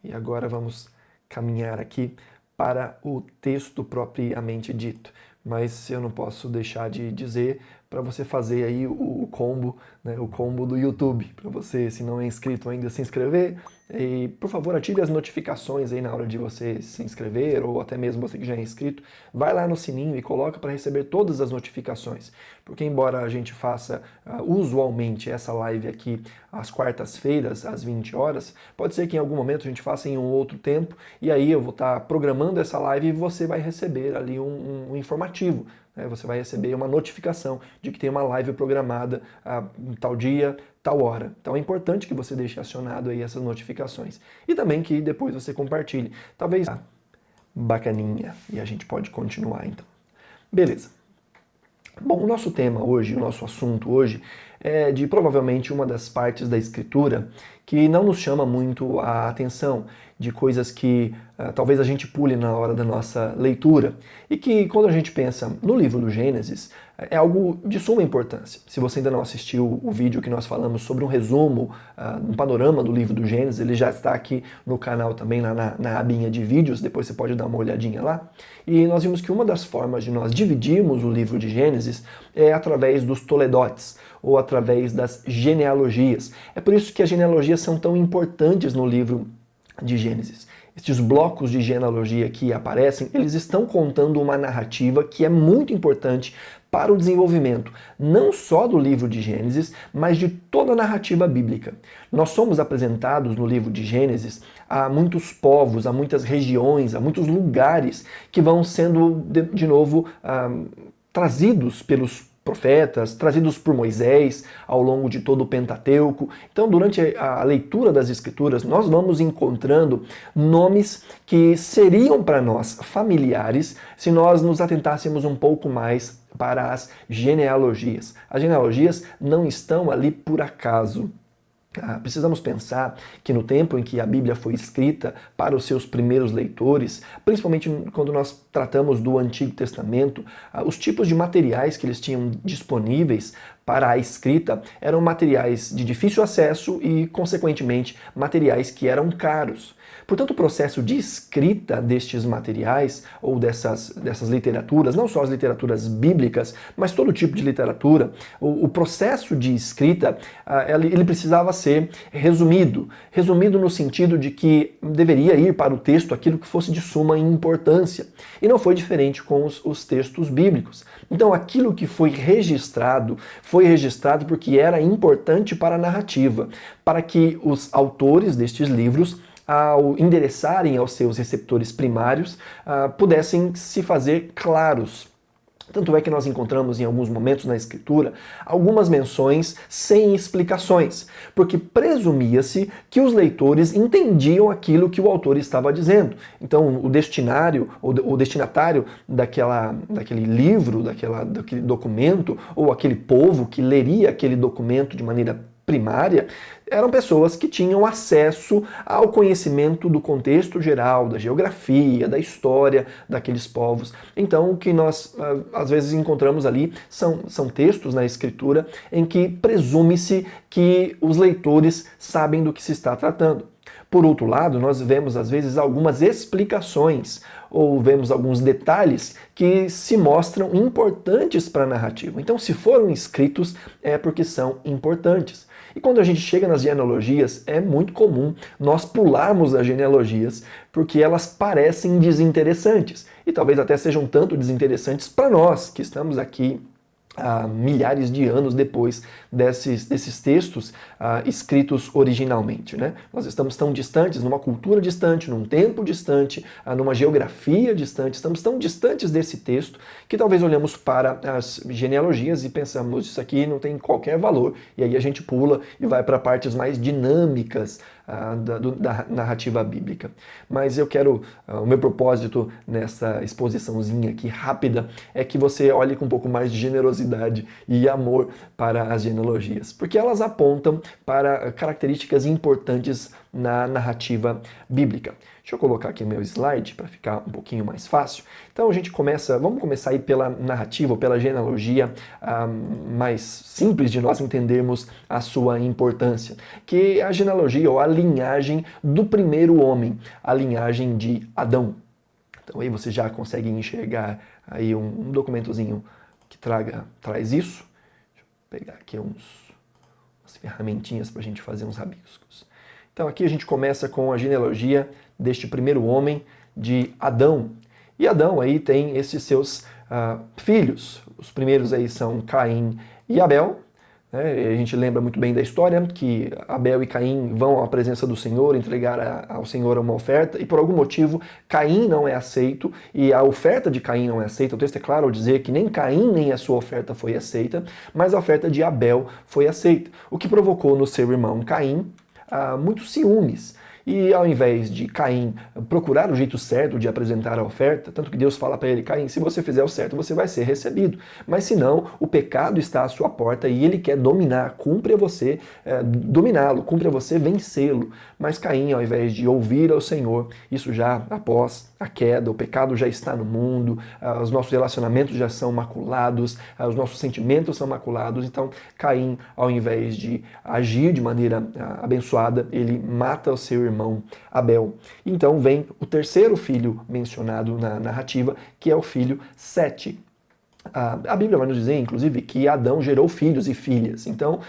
E agora vamos caminhar aqui para o texto propriamente dito. Mas eu não posso deixar de dizer para você fazer aí o combo, né, o combo do YouTube, para você, se não é inscrito ainda, se inscrever. E, por favor, ative as notificações aí na hora de você se inscrever, ou até mesmo você que já é inscrito, vai lá no sininho e coloca para receber todas as notificações. Porque embora a gente faça usualmente essa live aqui às quartas-feiras, às 20 horas, pode ser que em algum momento a gente faça em um outro tempo, e aí eu vou estar programando essa live e você vai receber ali um informativo. Você vai receber uma notificação de que tem uma live programada em tal dia, tal hora. Então é importante que você deixe acionado aí essas notificações. E também que depois você compartilhe. Talvez bacaninha. E a gente pode continuar então. Beleza. Bom, o nosso tema hoje, o nosso assunto hoje é de provavelmente uma das partes da Escritura que não nos chama muito a atenção, de coisas que talvez a gente pule na hora da nossa leitura e que quando a gente pensa no livro do Gênesis é algo de suma importância. Se você ainda não assistiu o vídeo que nós falamos sobre um resumo, um panorama do livro do Gênesis, ele já está aqui no canal também, lá na abinha de vídeos, depois você pode dar uma olhadinha lá. E nós vimos que uma das formas de nós dividirmos o livro de Gênesis é através dos toledotes, ou através das genealogias. É por isso que as genealogias são tão importantes no livro de Gênesis. Estes blocos de genealogia que aparecem, eles estão contando uma narrativa que é muito importante para o desenvolvimento, não só do livro de Gênesis, mas de toda a narrativa bíblica. Nós somos apresentados no livro de Gênesis a muitos povos, a muitas regiões, a muitos lugares que vão sendo, de novo, trazidos pelos profetas, trazidos por Moisés ao longo de todo o Pentateuco. Então, durante a leitura das Escrituras, nós vamos encontrando nomes que seriam para nós familiares se nós nos atentássemos um pouco mais para as genealogias. As genealogias não estão ali por acaso. Precisamos pensar que no tempo em que a Bíblia foi escrita para os seus primeiros leitores, principalmente quando nós tratamos do Antigo Testamento, os tipos de materiais que eles tinham disponíveis para a escrita eram materiais de difícil acesso e, consequentemente, materiais que eram caros. Portanto, o processo de escrita destes materiais, ou dessas literaturas, não só as literaturas bíblicas, mas todo tipo de literatura, o processo de escrita, ele precisava ser resumido. Resumido no sentido de que deveria ir para o texto aquilo que fosse de suma importância. E não foi diferente com os textos bíblicos. Então, aquilo que foi registrado porque era importante para a narrativa, para que os autores destes livros, ao endereçarem aos seus receptores primários, pudessem se fazer claros. Tanto é que nós encontramos em alguns momentos na Escritura algumas menções sem explicações, porque presumia-se que os leitores entendiam aquilo que o autor estava dizendo. Então o destinário, ou o destinatário daquele livro, daquele documento, ou aquele povo que leria aquele documento de maneira primária, eram pessoas que tinham acesso ao conhecimento do contexto geral, da geografia, da história daqueles povos. Então, o que nós às vezes encontramos ali são textos na Escritura em que presume-se que os leitores sabem do que se está tratando. Por outro lado, nós vemos às vezes algumas explicações ou vemos alguns detalhes que se mostram importantes para a narrativa. Então, se foram escritos, é porque são importantes. E quando a gente chega nas genealogias, é muito comum nós pularmos as genealogias porque elas parecem desinteressantes. E talvez até sejam tanto desinteressantes para nós, que estamos aqui há milhares de anos depois desses textos escritos originalmente, né? Nós estamos tão distantes, numa cultura distante, num tempo distante, numa geografia distante, estamos tão distantes desse texto que talvez olhamos para as genealogias e pensamos, isso aqui não tem qualquer valor, e aí a gente pula e vai para partes mais dinâmicas da narrativa bíblica. Mas eu quero, o meu propósito nessa exposiçãozinha aqui rápida é que você olhe com um pouco mais de generosidade e amor para as genealogias, porque elas apontam para características importantes na narrativa bíblica. Deixa eu colocar aqui meu slide para ficar um pouquinho mais fácil. Então vamos começar aí pela narrativa, ou pela genealogia mais simples de nós entendermos a sua importância, que é a genealogia ou a linhagem do primeiro homem, a linhagem de Adão. Então aí você já consegue enxergar aí um documentozinho que traz isso. Deixa eu pegar aqui umas ferramentinhas para a gente fazer uns rabiscos. Então aqui a gente começa com a genealogia deste primeiro homem, de Adão. E Adão aí tem esses seus filhos. Os primeiros aí são Caim e Abel. Né? A gente lembra muito bem da história que Abel e Caim vão à presença do Senhor, entregar ao Senhor uma oferta, e por algum motivo Caim não é aceito, e a oferta de Caim não é aceita. O texto é claro ao dizer que nem Caim nem a sua oferta foi aceita, mas a oferta de Abel foi aceita, o que provocou no seu irmão Caim muitos ciúmes. E ao invés de Caim procurar o jeito certo de apresentar a oferta, tanto que Deus fala para ele: Caim, se você fizer o certo, você vai ser recebido. Mas se não, o pecado está à sua porta e ele quer dominar. Cumpre a você dominá-lo, cumpre a você vencê-lo. Mas Caim, ao invés de ouvir ao Senhor, isso já após a queda, o pecado já está no mundo, os nossos relacionamentos já são maculados, os nossos sentimentos são maculados. Então Caim, ao invés de agir de maneira abençoada, ele mata o seu irmão Abel. Então vem o terceiro filho mencionado na narrativa, que é o filho Sete. A Bíblia vai nos dizer, inclusive, que Adão gerou filhos e filhas. Então,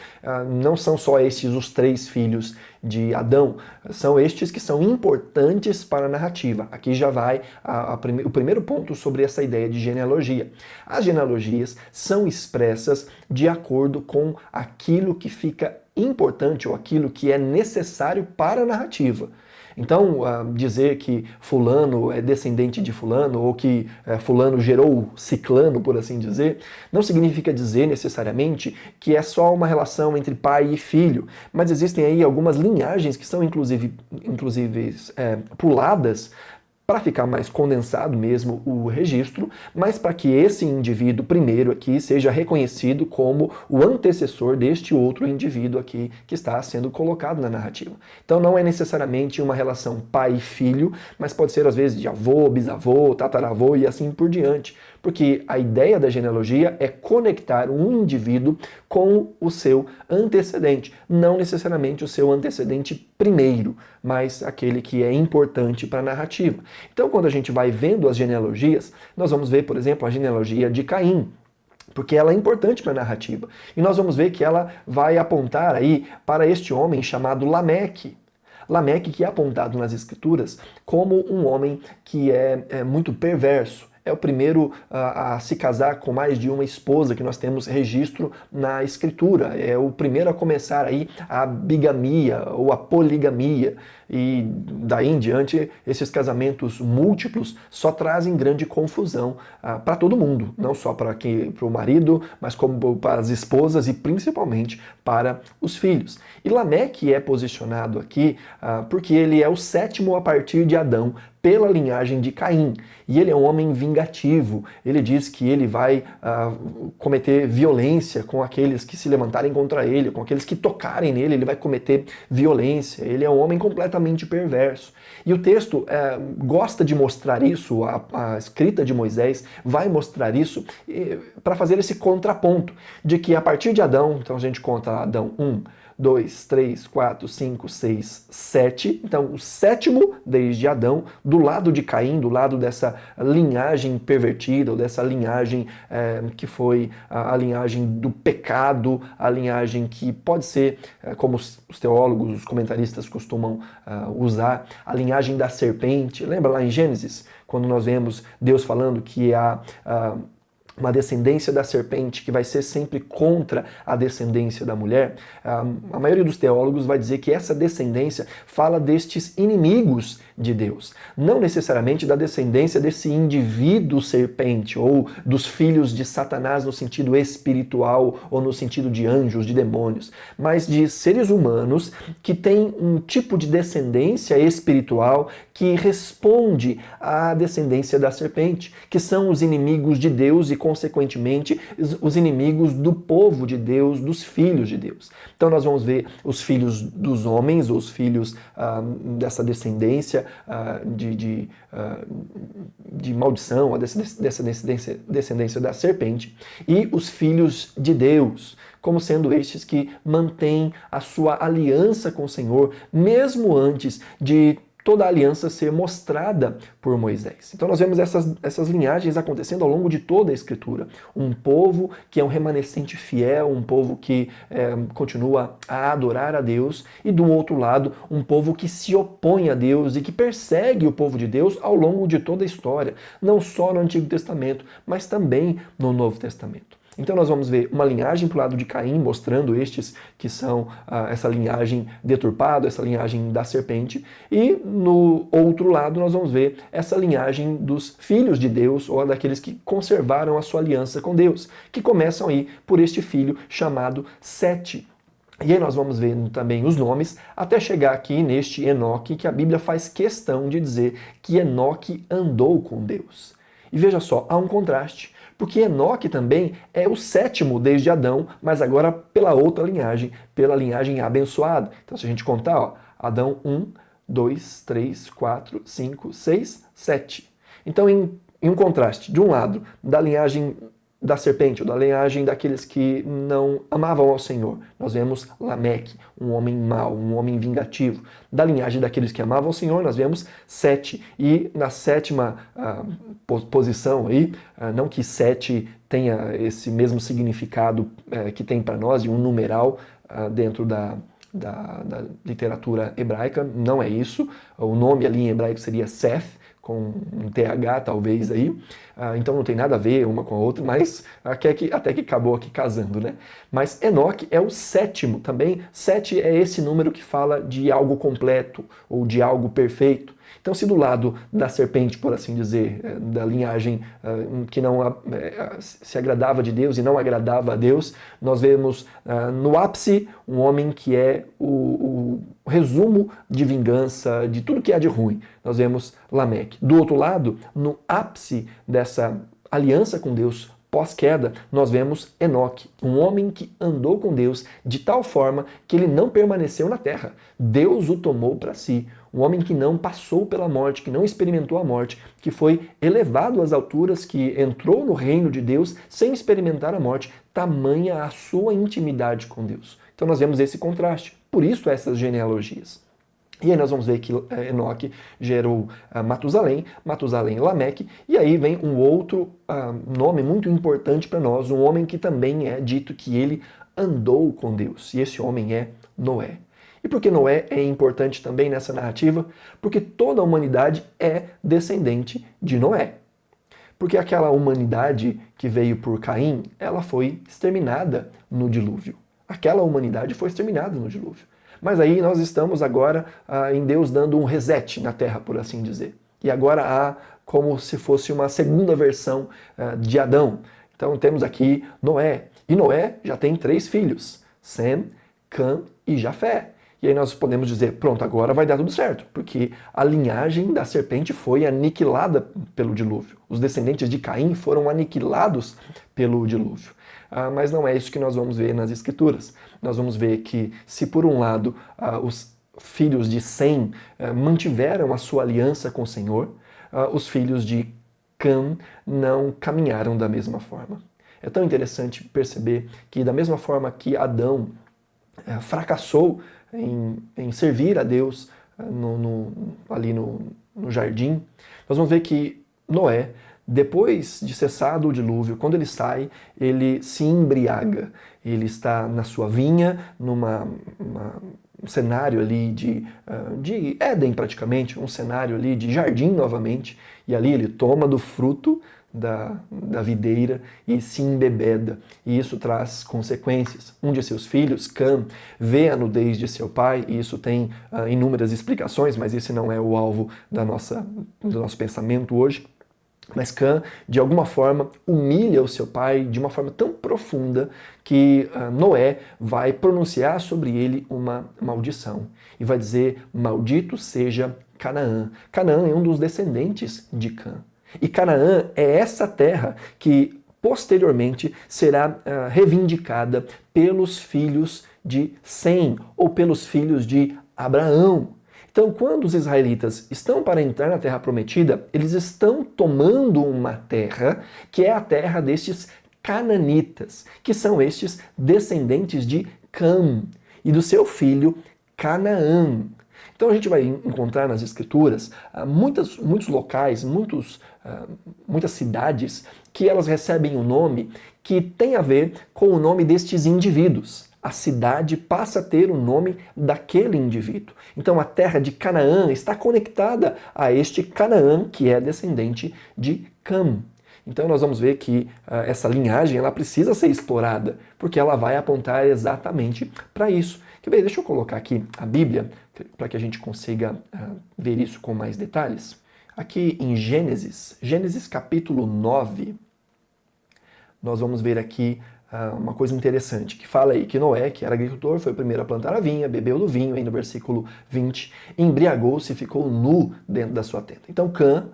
não são só estes os 3 filhos de Adão, são estes que são importantes para a narrativa. Aqui já vai o primeiro ponto sobre essa ideia de genealogia. As genealogias são expressas de acordo com aquilo que fica importante ou aquilo que é necessário para a narrativa. Então, dizer que fulano é descendente de fulano ou que fulano gerou ciclano, por assim dizer, não significa dizer necessariamente que é só uma relação entre pai e filho, mas existem aí algumas linhagens que são inclusive puladas para ficar mais condensado mesmo o registro, mas para que esse indivíduo primeiro aqui seja reconhecido como o antecessor deste outro indivíduo aqui que está sendo colocado na narrativa. Então não é necessariamente uma relação pai e filho, mas pode ser às vezes de avô, bisavô, tataravô e assim por diante, porque a ideia da genealogia é conectar um indivíduo com o seu antecedente, não necessariamente o seu antecedente primeiro, mas aquele que é importante para a narrativa. Então, quando a gente vai vendo as genealogias, nós vamos ver, por exemplo, a genealogia de Caim, porque ela é importante para a narrativa. E nós vamos ver que ela vai apontar aí para este homem chamado Lameque. Lameque, que é apontado nas Escrituras como um homem que é muito perverso. É o primeiro a se casar com mais de uma esposa que nós temos registro na Escritura. É o primeiro a começar aí a bigamia ou a poligamia. E daí em diante, esses casamentos múltiplos só trazem grande confusão para todo mundo. Não só para o marido, mas como para as esposas e principalmente para os filhos. E Lameque é posicionado aqui porque ele é o 7º a partir de Adão, pela linhagem de Caim. E ele é um homem vingativo. Ele diz que ele vai cometer violência com aqueles que se levantarem contra ele, com aqueles que tocarem nele, ele vai cometer violência. Ele é um homem completamente perverso. E o texto gosta de mostrar isso, a escrita de Moisés vai mostrar isso para fazer esse contraponto, de que a partir de Adão, então a gente conta Adão 1, 2, 3, 4, 5, 6, 7. Então, o 7º desde Adão, do lado de Caim, do lado dessa linhagem pervertida, ou dessa linhagem que foi a linhagem do pecado, a linhagem que pode ser, como os teólogos, os comentaristas costumam usar, a linhagem da serpente. Lembra lá em Gênesis, quando nós vemos Deus falando que há uma descendência da serpente que vai ser sempre contra a descendência da mulher? A maioria dos teólogos vai dizer que essa descendência fala destes inimigos de Deus, não necessariamente da descendência desse indivíduo serpente ou dos filhos de Satanás no sentido espiritual ou no sentido de anjos, de demônios, mas de seres humanos que têm um tipo de descendência espiritual que responde à descendência da serpente, que são os inimigos de Deus e consequentemente, os inimigos do povo de Deus, dos filhos de Deus. Então nós vamos ver os filhos dos homens, os filhos dessa descendência de maldição, dessa descendência da serpente, e os filhos de Deus, como sendo estes que mantêm a sua aliança com o Senhor, mesmo antes de toda a aliança ser mostrada por Moisés. Então nós vemos essas linhagens acontecendo ao longo de toda a Escritura. Um povo que é um remanescente fiel, um povo que continua a adorar a Deus, e do outro lado, um povo que se opõe a Deus e que persegue o povo de Deus ao longo de toda a história, não só no Antigo Testamento, mas também no Novo Testamento. Então nós vamos ver uma linhagem para o lado de Caim, mostrando estes que são essa linhagem deturpada, essa linhagem da serpente, e no outro lado nós vamos ver essa linhagem dos filhos de Deus, ou daqueles que conservaram a sua aliança com Deus, que começam aí por este filho chamado Sete. E aí nós vamos ver também os nomes, até chegar aqui neste Enoque, que a Bíblia faz questão de dizer que Enoque andou com Deus. E veja só, há um contraste. Porque Enoque também é o sétimo desde Adão, mas agora pela outra linhagem, pela linhagem abençoada. Então se a gente contar, ó, Adão 1, 2, 3, 4, 5, 6, 7. Então em um contraste, de um lado, da linhagem da serpente, ou da linhagem daqueles que não amavam ao Senhor, nós vemos Lameque, um homem mau, um homem vingativo. Da linhagem daqueles que amavam ao Senhor, nós vemos Sete. E na sétima posição aí, não que Sete tenha esse mesmo significado que tem para nós, de um numeral dentro da literatura hebraica, não é isso. O nome ali em hebraico seria Seth, com um TH talvez aí, então não tem nada a ver uma com a outra, mas até que acabou aqui casando, né? Mas Enoque é o sétimo também. 7 é esse número que fala de algo completo ou de algo perfeito. Então, se do lado da serpente, por assim dizer, da linhagem que não se agradava de Deus e não agradava a Deus, nós vemos no ápice um homem que é o resumo de vingança, de tudo que há de ruim. Nós vemos Lameque. Do outro lado, no ápice dessa aliança com Deus pós-queda, nós vemos Enoque, um homem que andou com Deus de tal forma que ele não permaneceu na terra. Deus o tomou para si. Um homem que não passou pela morte, que não experimentou a morte, que foi elevado às alturas, que entrou no reino de Deus sem experimentar a morte, tamanha a sua intimidade com Deus. Então nós vemos esse contraste. Por isso essas genealogias. E aí nós vamos ver que Enoque gerou Matusalém, Matusalém Lameque, e aí vem um outro nome muito importante para nós, um homem que também é dito que ele andou com Deus, e esse homem é Noé. E por que Noé é importante também nessa narrativa? Porque toda a humanidade é descendente de Noé. Porque aquela humanidade que veio por Caim, ela foi exterminada no dilúvio. Aquela humanidade foi exterminada no dilúvio. Mas aí nós estamos agora em Deus dando um reset na Terra, por assim dizer. E agora há como se fosse uma segunda versão de Adão. Então temos aqui Noé. E Noé já tem 3 filhos, Sem, Cã e Jafé. E aí nós podemos dizer, pronto, agora vai dar tudo certo, porque a linhagem da serpente foi aniquilada pelo dilúvio. Os descendentes de Caim foram aniquilados pelo dilúvio. Mas não é isso que nós vamos ver nas Escrituras. Nós vamos ver que, se por um lado os filhos de Sem mantiveram a sua aliança com o Senhor, os filhos de Cã não caminharam da mesma forma. É tão interessante perceber que, da mesma forma que Adão fracassou em servir a Deus ali no jardim, nós vamos ver que Noé, depois de cessado o dilúvio, quando ele sai, ele se embriaga. Ele está na sua vinha, um cenário ali de Éden praticamente, um cenário ali de jardim novamente, e ali ele toma do fruto da videira e se embebeda. E isso traz consequências. Um de seus filhos, Cã, vê a nudez de seu pai, e isso tem inúmeras explicações, mas esse não é o alvo do nosso pensamento hoje. Mas Cã, de alguma forma, humilha o seu pai de uma forma tão profunda que Noé vai pronunciar sobre ele uma maldição. E vai dizer, maldito seja Canaã. Canaã é um dos descendentes de Cã. E Canaã é essa terra que, posteriormente será reivindicada pelos filhos de Sem, ou pelos filhos de Abraão. Então, quando os israelitas estão para entrar na terra prometida, eles estão tomando uma terra que é a terra destes cananitas, que são estes descendentes de Cam e do seu filho Canaã. Então a gente vai encontrar nas escrituras muitos locais, muitas cidades que elas recebem um nome que tem a ver com o nome destes indivíduos. A cidade passa a ter o nome daquele indivíduo. Então a terra de Canaã está conectada a este Canaã que é descendente de Cam. Então nós vamos ver que essa linhagem ela precisa ser explorada, porque ela vai apontar exatamente para isso. Deixa eu colocar aqui a Bíblia, para que a gente consiga ver isso com mais detalhes. Aqui em Gênesis capítulo 9, nós vamos ver aqui uma coisa interessante, que fala aí que Noé, que era agricultor, foi o primeiro a plantar a vinha, bebeu do vinho, aí no versículo 20, embriagou-se e ficou nu dentro da sua tenda. Então Cã,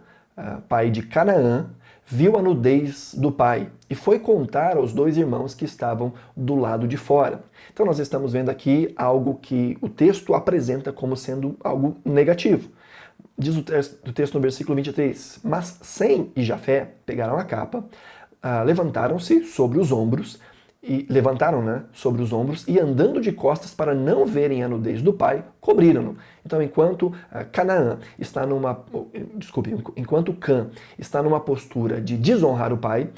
pai de Canaã, viu a nudez do pai e foi contar aos dois irmãos que estavam do lado de fora. Então nós estamos vendo aqui algo que o texto apresenta como sendo algo negativo. Diz o texto no versículo 23, mas Sem e Jafé pegaram a capa, levantaram-se sobre os ombros, sobre os ombros e andando de costas para não verem a nudez do pai, cobriram-no. Então, enquanto enquanto Cã está numa postura de desonrar o pai,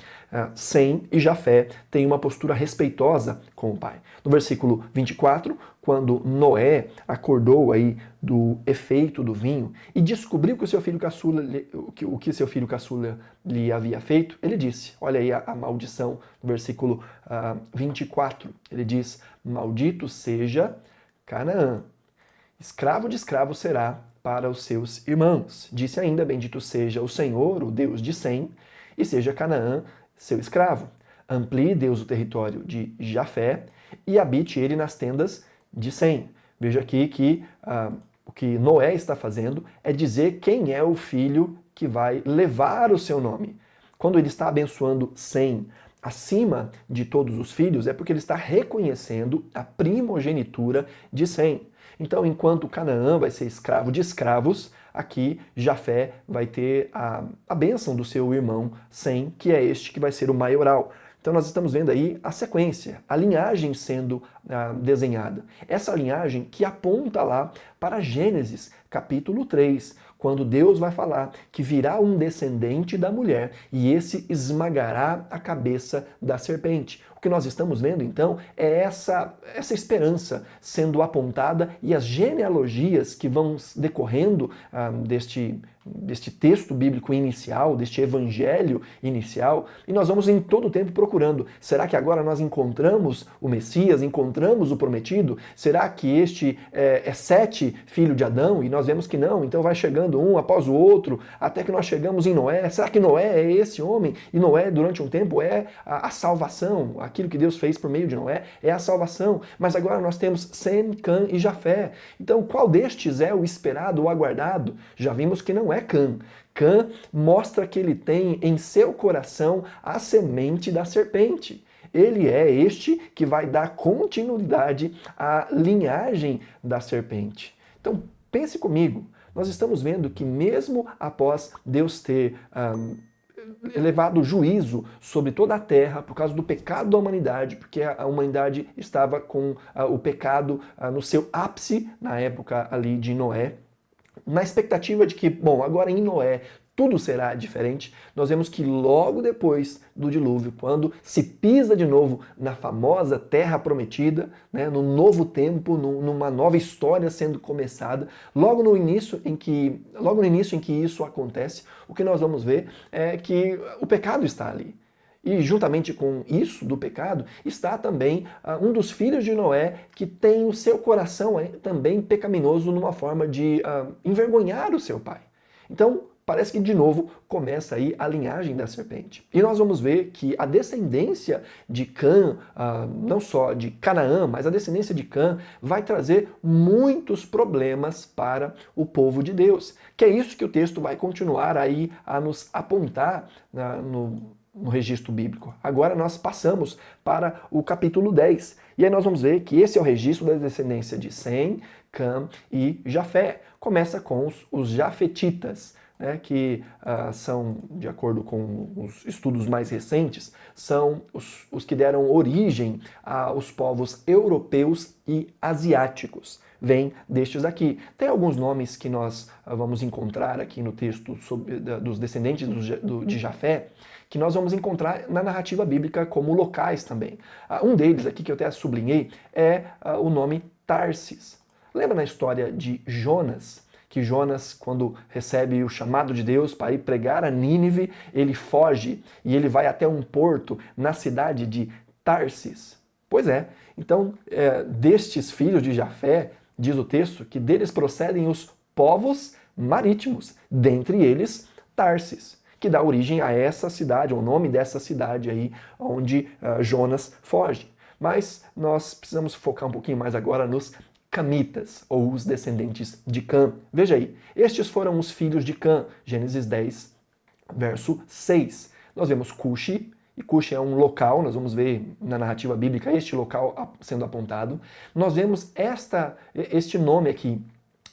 Sem e Jafé têm uma postura respeitosa com o pai. No versículo 24, quando Noé acordou aí do efeito do vinho e descobriu que o que seu filho caçula lhe havia feito, ele disse, olha aí a maldição, no versículo 24, ele diz, maldito seja Canaã, escravo de escravo será para os seus irmãos. Disse ainda, bendito seja o Senhor, o Deus de Sem, e seja Canaã seu escravo. Amplie Deus o território de Jafé e habite ele nas tendas de Sem. Veja aqui que o que Noé está fazendo é dizer quem é o filho que vai levar o seu nome. Quando ele está abençoando Sem acima de todos os filhos, é porque ele está reconhecendo a primogenitura de Sem. Então, enquanto Canaã vai ser escravo de escravos, aqui Jafé vai ter a bênção do seu irmão Sem, que é este que vai ser o maioral. Então nós estamos vendo aí a sequência, a linhagem sendo desenhada. Essa linhagem que aponta lá para Gênesis, capítulo 3, quando Deus vai falar que virá um descendente da mulher e esse esmagará a cabeça da serpente. O que nós estamos vendo, então, é essa esperança sendo apontada e as genealogias que vão decorrendo deste texto bíblico inicial, deste evangelho inicial, e nós vamos em todo o tempo procurando. Será que agora nós encontramos o Messias, encontramos o prometido? Será que este é Sete, filho de Adão? E nós vemos que não, então vai chegando um após o outro, até que nós chegamos em Noé. Será que Noé é esse homem? E Noé, durante um tempo, é a salvação. Aquilo que Deus fez por meio de Noé é a salvação. Mas agora nós temos Sem, Cã e Jafé. Então, qual destes é o esperado, o aguardado? Já vimos que não é Cã. Cã mostra que ele tem em seu coração a semente da serpente. Ele é este que vai dar continuidade à linhagem da serpente. Então, pense comigo, nós estamos vendo que mesmo após Deus ter elevado juízo sobre toda a terra por causa do pecado da humanidade, porque a humanidade estava com o pecado no seu ápice na época ali de Noé, na expectativa de que, bom, agora em Noé tudo será diferente, nós vemos que logo depois do dilúvio, quando se pisa de novo na famosa terra prometida, né, no novo tempo, numa nova história sendo começada, logo no início em que isso acontece, o que nós vamos ver é que o pecado está ali. E juntamente com isso do pecado, está também um dos filhos de Noé que tem o seu coração também pecaminoso numa forma de envergonhar o seu pai. Então, parece que de novo começa aí a linhagem da serpente. E nós vamos ver que a descendência de Cã, não só de Canaã, mas a descendência de Cã vai trazer muitos problemas para o povo de Deus. Que é isso que o texto vai continuar aí a nos apontar no registro bíblico. Agora nós passamos para o capítulo 10. E aí nós vamos ver que esse é o registro da descendência de Sem, Cã e Jafé. Começa com os jafetitas, né, que são, de acordo com os estudos mais recentes, são os que deram origem aos povos europeus e asiáticos. Vem destes aqui. Tem alguns nomes que nós vamos encontrar aqui no texto dos descendentes de Jafé, que nós vamos encontrar na narrativa bíblica como locais também. Um deles aqui, que eu até sublinhei, é o nome Tarsis. Lembra na história de Jonas? Que Jonas, quando recebe o chamado de Deus para ir pregar a Nínive, ele foge e ele vai até um porto na cidade de Tarsis. Pois é, então destes filhos de Jafé, diz o texto, que deles procedem os povos marítimos, dentre eles Tarsis, que dá origem a essa cidade, ao nome dessa cidade aí onde Jonas foge. Mas nós precisamos focar um pouquinho mais agora nos Camitas, ou os descendentes de Cã. Veja aí, estes foram os filhos de Cã, Gênesis 10, verso 6. Nós vemos Cuxi, e Cuxi é um local, nós vamos ver na narrativa bíblica este local sendo apontado. Nós vemos este nome aqui,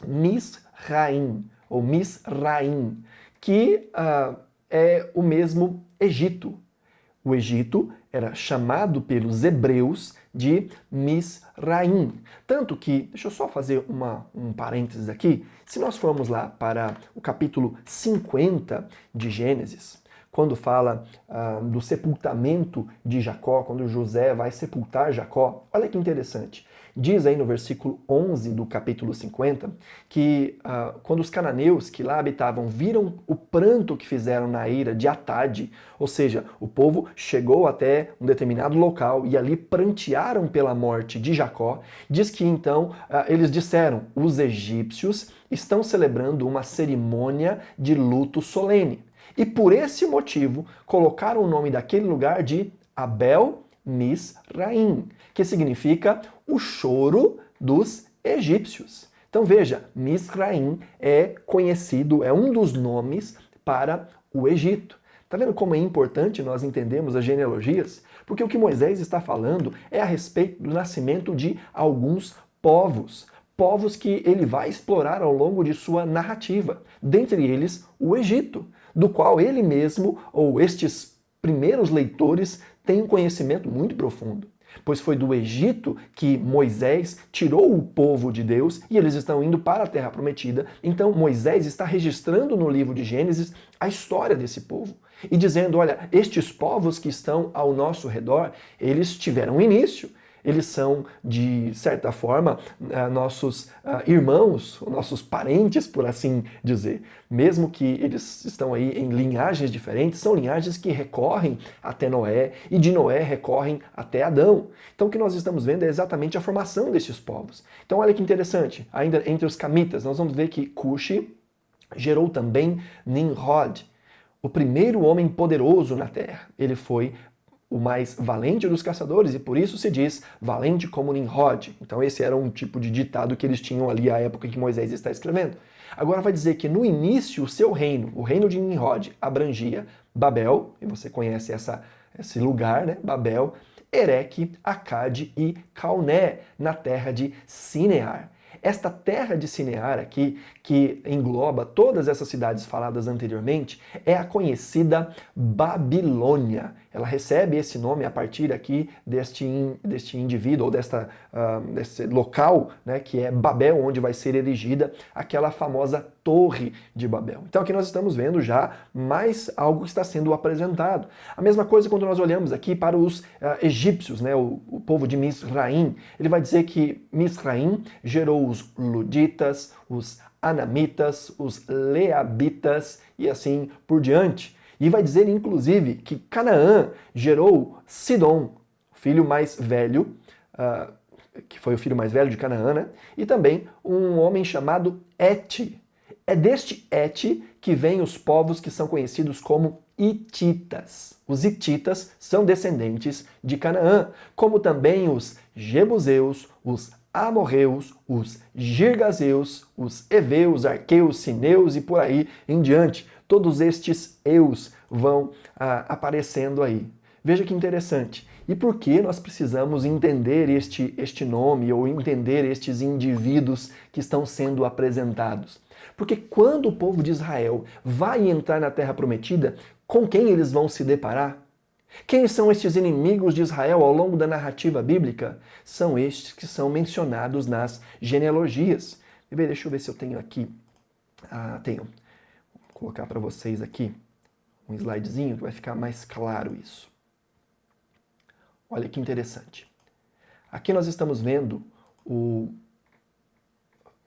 Misraim, ou Misraim, que é o mesmo Egito. O Egito era chamado pelos hebreus de Misraim. Tanto que, deixa eu só fazer um parênteses aqui, se nós formos lá para o capítulo 50 de Gênesis, quando fala do sepultamento de Jacó, quando José vai sepultar Jacó, olha que interessante. Diz aí no versículo 11 do capítulo 50 que quando os cananeus que lá habitavam viram o pranto que fizeram na ira de Atade, ou seja, o povo chegou até um determinado local e ali prantearam pela morte de Jacó, diz que então eles disseram, os egípcios estão celebrando uma cerimônia de luto solene. E por esse motivo colocaram o nome daquele lugar de Abel Misraim, que significa o choro dos egípcios. Então veja, Misraim é conhecido, é um dos nomes para o Egito. Está vendo como é importante nós entendermos as genealogias? Porque o que Moisés está falando é a respeito do nascimento de alguns povos. Povos que ele vai explorar ao longo de sua narrativa. Dentre eles, o Egito, do qual ele mesmo, ou estes primeiros leitores, têm um conhecimento muito profundo. Pois foi do Egito que Moisés tirou o povo de Deus e eles estão indo para a Terra Prometida. Então Moisés está registrando no livro de Gênesis a história desse povo. E dizendo, olha, estes povos que estão ao nosso redor, eles tiveram um início. Eles são, de certa forma, nossos irmãos, nossos parentes, por assim dizer. Mesmo que eles estão aí em linhagens diferentes, são linhagens que recorrem até Noé e de Noé recorrem até Adão. Então o que nós estamos vendo é exatamente a formação destes povos. Então olha que interessante, ainda entre os camitas, nós vamos ver que Cuxi gerou também Nimrod, o primeiro homem poderoso na terra. Ele foi o mais valente dos caçadores, e por isso se diz valente como Nimrod. Então esse era um tipo de ditado que eles tinham ali à época em que Moisés está escrevendo. Agora vai dizer que no início o seu reino, o reino de Nimrod, abrangia Babel, e você conhece esse lugar, né? Babel, Ereque, Acade e Calné, na terra de Sinear. Esta terra de Sinear aqui, que engloba todas essas cidades faladas anteriormente, é a conhecida Babilônia. Ela recebe esse nome a partir aqui deste indivíduo, ou desse local, né, que é Babel, onde vai ser erigida aquela famosa Torre de Babel. Então aqui nós estamos vendo já mais algo que está sendo apresentado. A mesma coisa quando nós olhamos aqui para os egípcios, né, o povo de Misraim. Ele vai dizer que Misraim gerou os Luditas, os Anamitas, os Leabitas e assim por diante. E vai dizer, inclusive, que Canaã gerou Sidom, filho mais velho, que foi o filho mais velho de Canaã, né? E também um homem chamado Et. É deste Et que vêm os povos que são conhecidos como Hititas. Os Hititas são descendentes de Canaã, como também os Jebuseus, os Amorreus, os Girgazeus, os Eveus, Arqueus, Sineus e por aí em diante. todos estes eus vão aparecendo aí. Veja que interessante. E por que nós precisamos entender este nome ou entender estes indivíduos que estão sendo apresentados? Porque quando o povo de Israel vai entrar na Terra Prometida, com quem eles vão se deparar? Quem são estes inimigos de Israel ao longo da narrativa bíblica? São estes que são mencionados nas genealogias. Deixa eu ver se eu tenho aqui. Tenho. Vou colocar para vocês aqui um slidezinho que vai ficar mais claro isso. Olha que interessante. Aqui nós estamos vendo o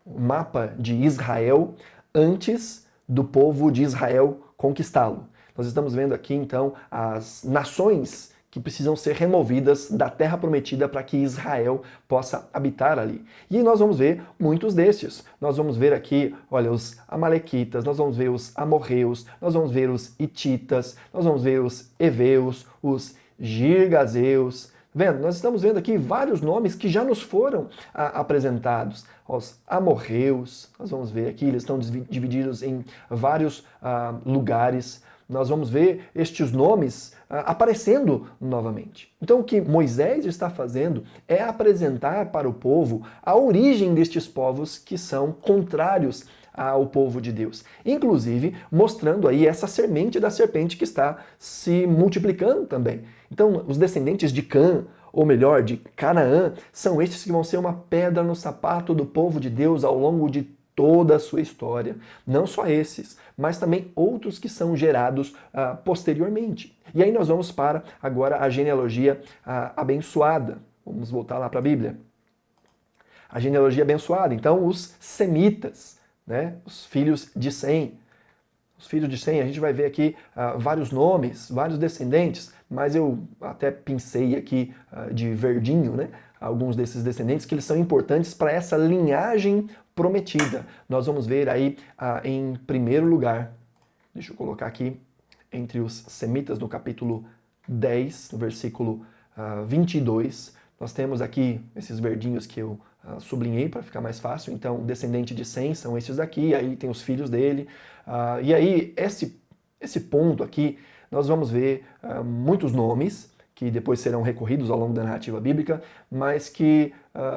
mapa de Israel antes do povo de Israel conquistá-lo. Nós estamos vendo aqui, então, as nações que precisam ser removidas da Terra Prometida para que Israel possa habitar ali. E nós vamos ver muitos destes. Nós vamos ver aqui, olha, os amalequitas, nós vamos ver os amorreus, nós vamos ver os hititas, nós vamos ver os heveus, os girgazeus. Vendo? Nós estamos vendo aqui vários nomes que já nos foram apresentados. Os amorreus, nós vamos ver aqui, eles estão divididos em vários lugares. Nós vamos ver estes nomes aparecendo novamente. Então o que Moisés está fazendo é apresentar para o povo a origem destes povos que são contrários ao povo de Deus. Inclusive mostrando aí essa semente da serpente que está se multiplicando também. Então os descendentes de Cã, ou melhor, de Canaã, são estes que vão ser uma pedra no sapato do povo de Deus ao longo de toda a sua história. Não só esses, mas também outros que são gerados posteriormente. E aí nós vamos para agora a genealogia abençoada. Vamos voltar lá para a Bíblia. A genealogia abençoada. Então os semitas, né? Os filhos de Sem. Os filhos de Sem, a gente vai ver aqui vários nomes, vários descendentes, mas eu até pincei aqui de verdinho, né? Alguns desses descendentes que eles são importantes para essa linhagem prometida. Nós vamos ver aí em primeiro lugar, deixa eu colocar aqui, entre os semitas no capítulo 10, no versículo 22, nós temos aqui esses verdinhos que eu sublinhei para ficar mais fácil. Então, descendente de Sem são esses daqui, aí tem os filhos dele. E aí, esse ponto aqui, nós vamos ver muitos nomes que depois serão recorridos ao longo da narrativa bíblica, mas que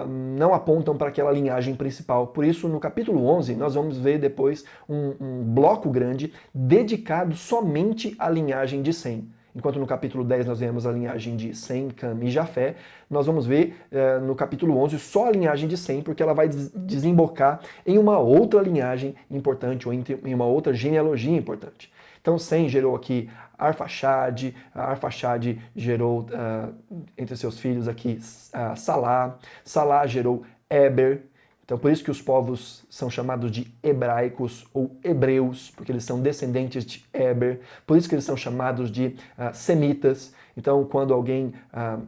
não apontam para aquela linhagem principal. Por isso, no capítulo 11, nós vamos ver depois um bloco grande dedicado somente à linhagem de Sem. Enquanto no capítulo 10 nós vemos a linhagem de Sem, Cam e Jafé, nós vamos ver no capítulo 11 só a linhagem de Sem, porque ela vai desembocar em uma outra linhagem importante, ou em uma outra genealogia importante. Então Sem gerou aqui Arfaxade, Arfaxade gerou entre seus filhos aqui Salá, Salá gerou Eber. Então por isso que os povos são chamados de hebraicos ou hebreus, porque eles são descendentes de Eber. Por isso que eles são chamados de semitas. Então quando alguém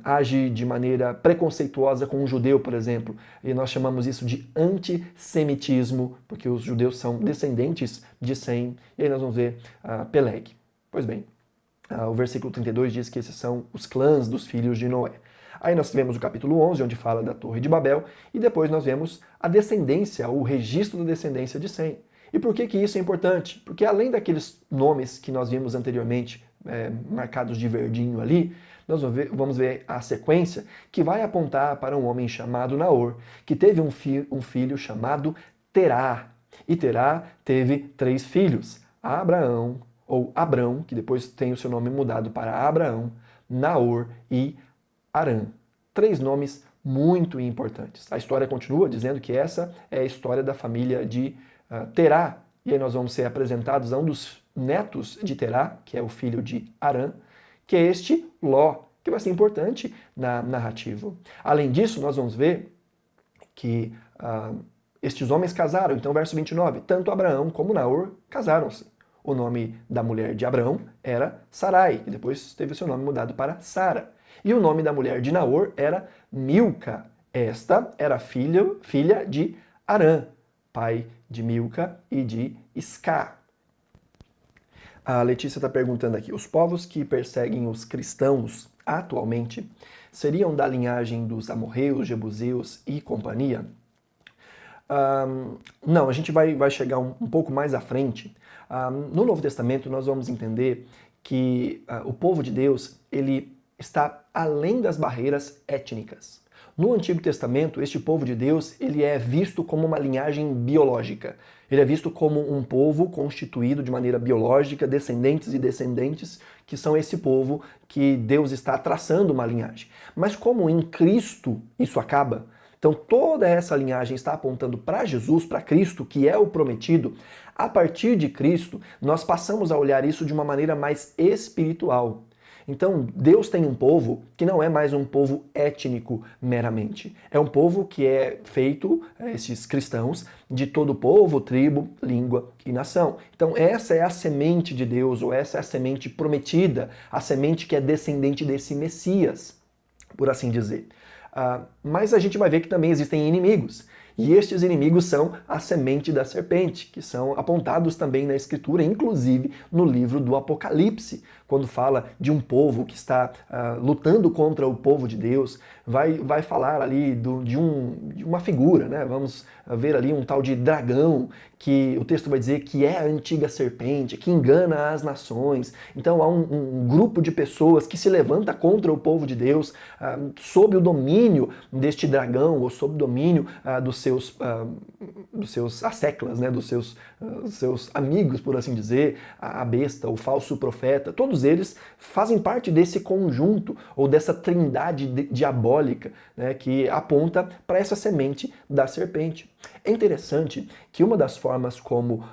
age de maneira preconceituosa com um judeu, por exemplo, e nós chamamos isso de antissemitismo, porque os judeus são descendentes de Sem. E aí nós vamos ver Peleg. Pois bem, o versículo 32 diz que esses são os clãs dos filhos de Noé. Aí nós tivemos o capítulo 11, onde fala da Torre de Babel, e depois nós vemos a descendência, o registro da descendência de Sem. E por que isso é importante? Porque além daqueles nomes que nós vimos anteriormente, marcados de verdinho ali, nós vamos ver a sequência que vai apontar para um homem chamado Naor, que teve um filho chamado Terá. E Terá teve 3 filhos, Abraão, ou Abrão, que depois tem o seu nome mudado para Abraão, Naor e Arã. 3 nomes muito importantes. A história continua dizendo que essa é a história da família de Terá. E aí nós vamos ser apresentados a um dos netos de Terá, que é o filho de Arã, que é este Ló, que vai ser importante na narrativa. Além disso, nós vamos ver que estes homens casaram. Então, verso 29, tanto Abraão como Naor casaram-se. O nome da mulher de Abraão era Sarai, e depois teve o seu nome mudado para Sara. E o nome da mulher de Naor era Milca. Esta era filha de Arã, pai de Milca e de Isca. A Letícia está perguntando aqui, os povos que perseguem os cristãos atualmente seriam da linhagem dos amorreus, jebuseus e companhia? Não, a gente vai chegar um pouco mais à frente No Novo Testamento nós vamos entender que o povo de Deus, ele está além das barreiras étnicas. No Antigo Testamento, este povo de Deus, ele é visto como uma linhagem biológica. Ele é visto como um povo constituído de maneira biológica, descendentes e descendentes, que são esse povo que Deus está traçando uma linhagem. Mas como em Cristo isso acaba, então toda essa linhagem está apontando para Jesus, para Cristo, que é o prometido, a partir de Cristo, nós passamos a olhar isso de uma maneira mais espiritual. Então, Deus tem um povo que não é mais um povo étnico meramente. É um povo que é feito, esses cristãos, de todo povo, tribo, língua e nação. Então, essa é a semente de Deus, ou essa é a semente prometida, a semente que é descendente desse Messias, por assim dizer. Mas a gente vai ver que também existem inimigos. E estes inimigos são a semente da serpente, que são apontados também na Escritura, inclusive no livro do Apocalipse, quando fala de um povo que está lutando contra o povo de Deus, vai falar ali de uma figura, né? Vamos ver ali um tal de dragão, que o texto vai dizer que é a antiga serpente, que engana as nações. Então há um grupo de pessoas que se levanta contra o povo de Deus sob o domínio deste dragão, ou sob o domínio dos seus asseclas, né? dos seus amigos, por assim dizer, a besta, o falso profeta, todos eles fazem parte desse conjunto, ou dessa trindade diabólica, né? Que aponta para essa semente da serpente. É interessante que uma das formas como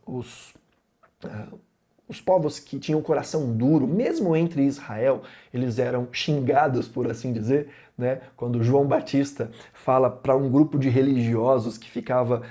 os povos que tinham coração duro, mesmo entre Israel, eles eram xingados, por assim dizer, né? Quando João Batista fala para um grupo de religiosos que ficava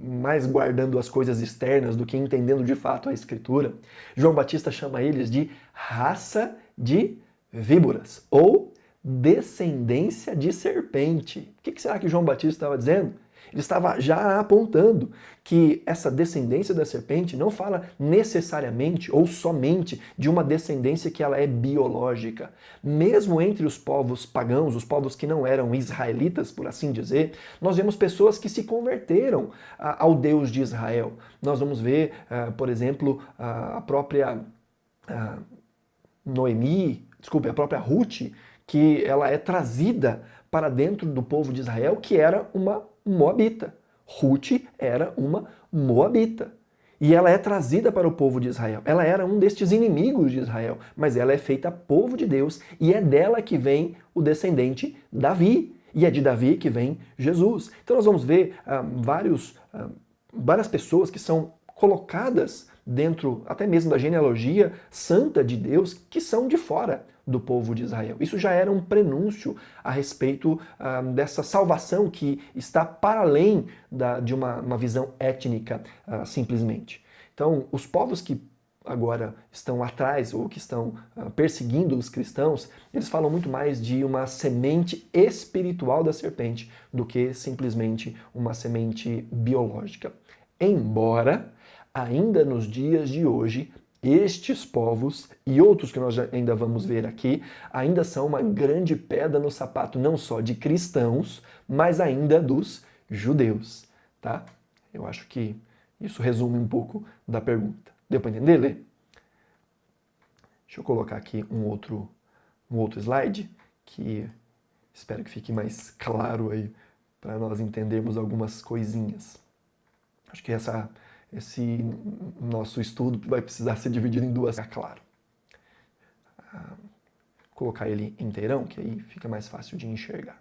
mais guardando as coisas externas do que entendendo de fato a Escritura, João Batista chama eles de raça de víboras, ou descendência de serpente. O que será que João Batista estava dizendo? Ele estava já apontando que essa descendência da serpente não fala necessariamente ou somente de uma descendência que ela é biológica. Mesmo entre os povos pagãos, os povos que não eram israelitas, por assim dizer, nós vemos pessoas que se converteram ao Deus de Israel. Nós vamos ver, por exemplo, a própria a própria Ruth, que ela é trazida para dentro do povo de Israel, que era uma moabita. Ruth era uma moabita. E ela é trazida para o povo de Israel. Ela era um destes inimigos de Israel, mas ela é feita povo de Deus e é dela que vem o descendente Davi. E é de Davi que vem Jesus. Então nós vamos ver várias pessoas que são colocadas dentro até mesmo da genealogia santa de Deus, que são de fora do povo de Israel. Isso já era um prenúncio a respeito dessa salvação que está para além de uma visão étnica, simplesmente. Então, os povos que agora estão atrás ou que estão perseguindo os cristãos, eles falam muito mais de uma semente espiritual da serpente do que simplesmente uma semente biológica. Embora, ainda nos dias de hoje, estes povos e outros que nós ainda vamos ver aqui, ainda são uma grande pedra no sapato, não só de cristãos, mas ainda dos judeus, tá? Eu acho que isso resume um pouco da pergunta. Deu para entender, Lê? Deixa eu colocar aqui um outro slide, que espero que fique mais claro aí, para nós entendermos algumas coisinhas. Acho que esse nosso estudo vai precisar ser dividido em duas, é claro. Vou colocar ele inteirão, que aí fica mais fácil de enxergar.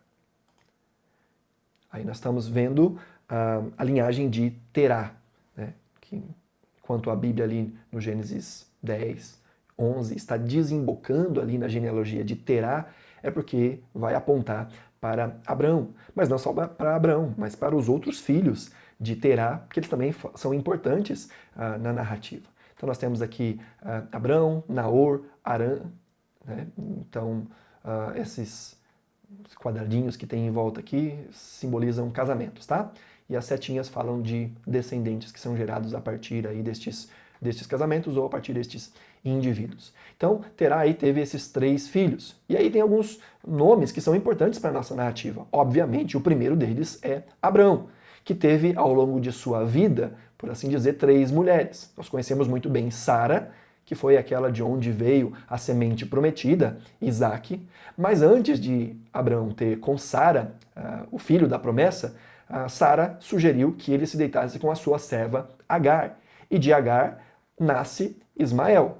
Aí nós estamos vendo a linhagem de Terá, né? Que, enquanto a Bíblia ali no Gênesis 10, 11 está desembocando ali na genealogia de Terá, é porque vai apontar para Abrão. Mas não só para Abrão, mas para os outros filhos de Terá, porque eles também são importantes na narrativa. Então nós temos aqui Abrão, Naor, Arã, né? Então esses quadradinhos que tem em volta aqui simbolizam casamentos, tá? E as setinhas falam de descendentes que são gerados a partir aí destes casamentos ou a partir destes indivíduos. Então, Terá aí teve esses 3 filhos. E aí tem alguns nomes que são importantes para a nossa narrativa. Obviamente, o primeiro deles é Abrão, que teve ao longo de sua vida por assim dizer, 3 mulheres. Nós conhecemos muito bem Sara, que foi aquela de onde veio a semente prometida, Isaque. Mas antes de Abraão ter com Sara, o filho da promessa, Sara sugeriu que ele se deitasse com a sua serva Agar. E de Agar nasce Ismael.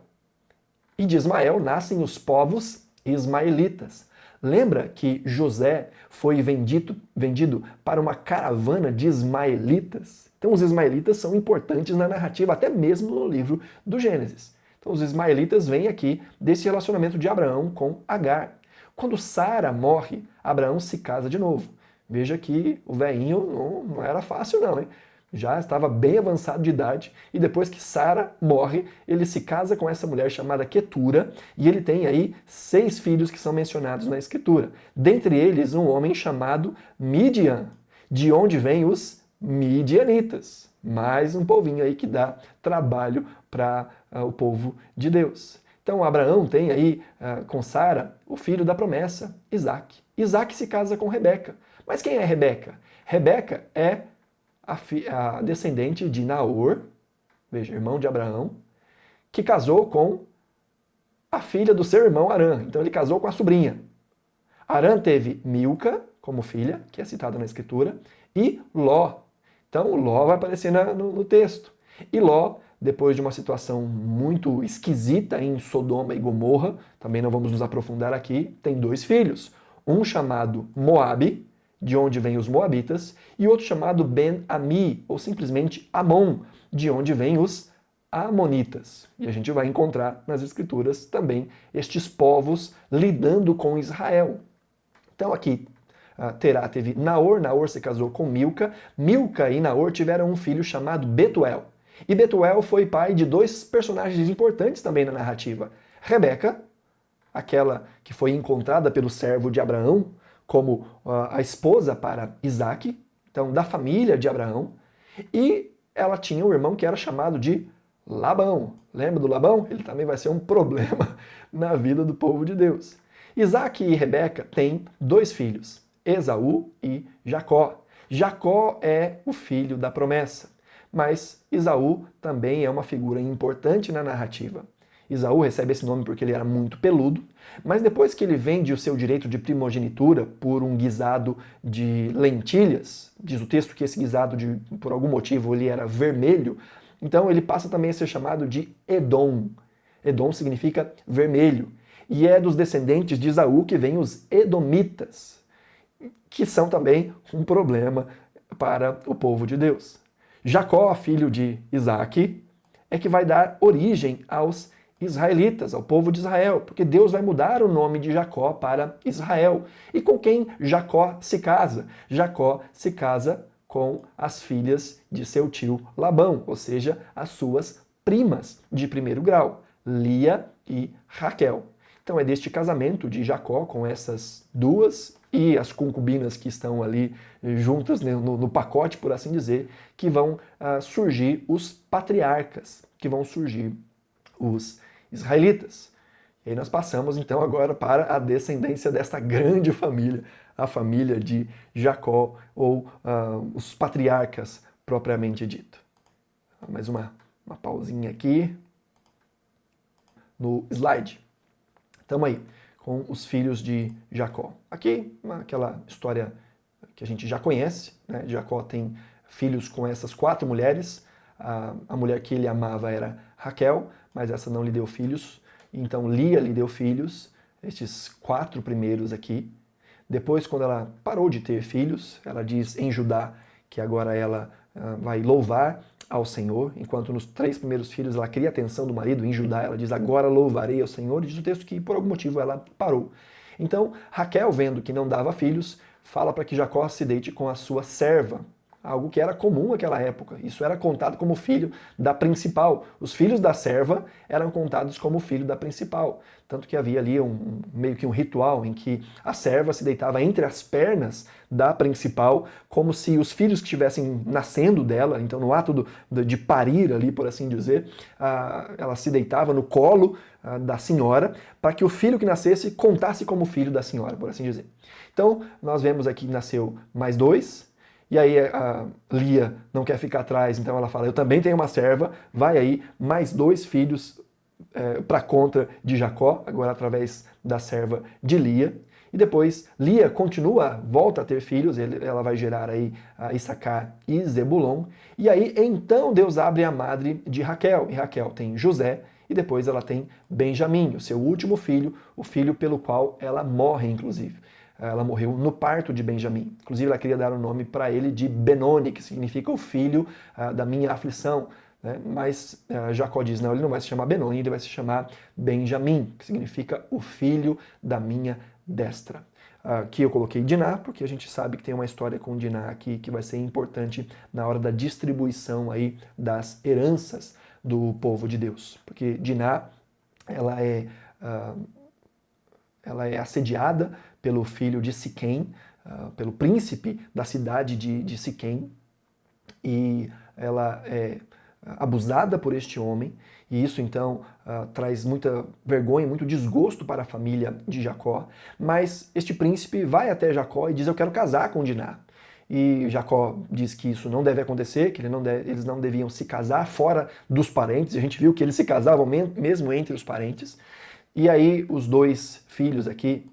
E de Ismael nascem os povos ismaelitas. Lembra que José foi vendido para uma caravana de ismaelitas? Então os ismaelitas são importantes na narrativa, até mesmo no livro do Gênesis. Então os ismaelitas vêm aqui desse relacionamento de Abraão com Agar. Quando Sara morre, Abraão se casa de novo. Veja que o velhinho não era fácil não, hein? Já estava bem avançado de idade, e depois que Sara morre, ele se casa com essa mulher chamada Quetura, e ele tem aí 6 filhos que são mencionados na Escritura. Dentre eles, um homem chamado Midian, de onde vêm os midianitas. Mais um povinho aí que dá trabalho para o povo de Deus. Então Abraão tem aí com Sara o filho da promessa, Isaque. Isaque se casa com Rebeca. Mas quem é Rebeca? Rebeca é a descendente de Naor, veja, irmão de Abraão, que casou com a filha do seu irmão Harã. Então ele casou com a sobrinha. Harã teve Milca como filha, que é citada na Escritura, e Ló. Então Ló vai aparecer no texto. E Ló, depois de uma situação muito esquisita em Sodoma e Gomorra, também não vamos nos aprofundar aqui, tem 2 filhos. Um chamado Moabe, de onde vêm os moabitas, e outro chamado Ben-Ami, ou simplesmente Amon, de onde vêm os amonitas. E a gente vai encontrar nas Escrituras também estes povos lidando com Israel. Então aqui, Terá teve Naor, Naor se casou com Milca, Milca e Naor tiveram um filho chamado Betuel. E Betuel foi pai de 2 personagens importantes também na narrativa. Rebeca, aquela que foi encontrada pelo servo de Abraão, como a esposa para Isaque, então da família de Abraão, e ela tinha um irmão que era chamado de Labão. Lembra do Labão? Ele também vai ser um problema na vida do povo de Deus. Isaque e Rebeca têm 2 filhos, Esaú e Jacó. Jacó é o filho da promessa, mas Esaú também é uma figura importante na narrativa. Esaú recebe esse nome porque ele era muito peludo, mas depois que ele vende o seu direito de primogenitura por um guisado de lentilhas, diz o texto que esse guisado, por algum motivo, ele era vermelho, então ele passa também a ser chamado de Edom. Edom significa vermelho, e é dos descendentes de Esaú que vêm os edomitas, que são também um problema para o povo de Deus. Jacó, filho de Isaque, é que vai dar origem aos israelitas, ao povo de Israel, porque Deus vai mudar o nome de Jacó para Israel. E com quem Jacó se casa? Jacó se casa com as filhas de seu tio Labão, ou seja, as suas primas de primeiro grau, Lia e Raquel. Então é deste casamento de Jacó com essas 2 e as concubinas que estão ali juntas no pacote, por assim dizer, que vão surgir os patriarcas, que vão surgir os israelitas. E aí nós passamos então agora para a descendência desta grande família, a família de Jacó, ou os patriarcas propriamente dito. Mais uma pausinha aqui no slide. Estamos aí com os filhos de Jacó. Aqui, aquela história que a gente já conhece, né? Jacó tem filhos com essas 4 mulheres. A mulher que ele amava era Raquel, mas essa não lhe deu filhos. Então Lia lhe deu filhos, estes 4 primeiros aqui. Depois, quando ela parou de ter filhos, ela diz em Judá que agora ela vai louvar ao Senhor, enquanto nos 3 primeiros filhos ela queria a atenção do marido. Em Judá ela diz, agora louvarei ao Senhor, e diz o texto que por algum motivo ela parou. Então Raquel, vendo que não dava filhos, fala para que Jacó se deite com a sua serva, algo que era comum naquela época. Isso era contado como filho da principal. Os filhos da serva eram contados como filho da principal. Tanto que havia ali meio que um ritual em que a serva se deitava entre as pernas da principal, como se os filhos que estivessem nascendo dela, então no ato de parir ali, por assim dizer, ela se deitava no colo da senhora, para que o filho que nascesse contasse como filho da senhora, por assim dizer. Então, nós vemos aqui que nasceu mais 2, E aí a Lia não quer ficar atrás, então ela fala, eu também tenho uma serva, vai aí, mais 2 filhos para conta de Jacó, agora através da serva de Lia. E depois Lia volta a ter filhos, ela vai gerar aí Issacar e Zebulon. E aí então Deus abre a madre de Raquel, e Raquel tem José, e depois ela tem Benjamim, o seu último filho, o filho pelo qual ela morre, inclusive. Ela morreu no parto de Benjamim. Inclusive ela queria dar o nome para ele de Benoni, que significa o filho da minha aflição. Né? Mas Jacó diz, não, ele não vai se chamar Benoni, ele vai se chamar Benjamim, que significa o filho da minha destra. Aqui eu coloquei Diná, porque a gente sabe que tem uma história com Diná aqui que vai ser importante na hora da distribuição aí das heranças do povo de Deus. Porque Diná, ela é assediada pelo filho de Siquém, pelo príncipe da cidade de Siquém, e ela é abusada por este homem, e isso então traz muita vergonha, muito desgosto para a família de Jacó, mas este príncipe vai até Jacó e diz, eu quero casar com Diná. E Jacó diz que isso não deve acontecer, que eles não deviam se casar fora dos parentes, a gente viu que eles se casavam mesmo entre os parentes, e aí os 2 filhos aqui,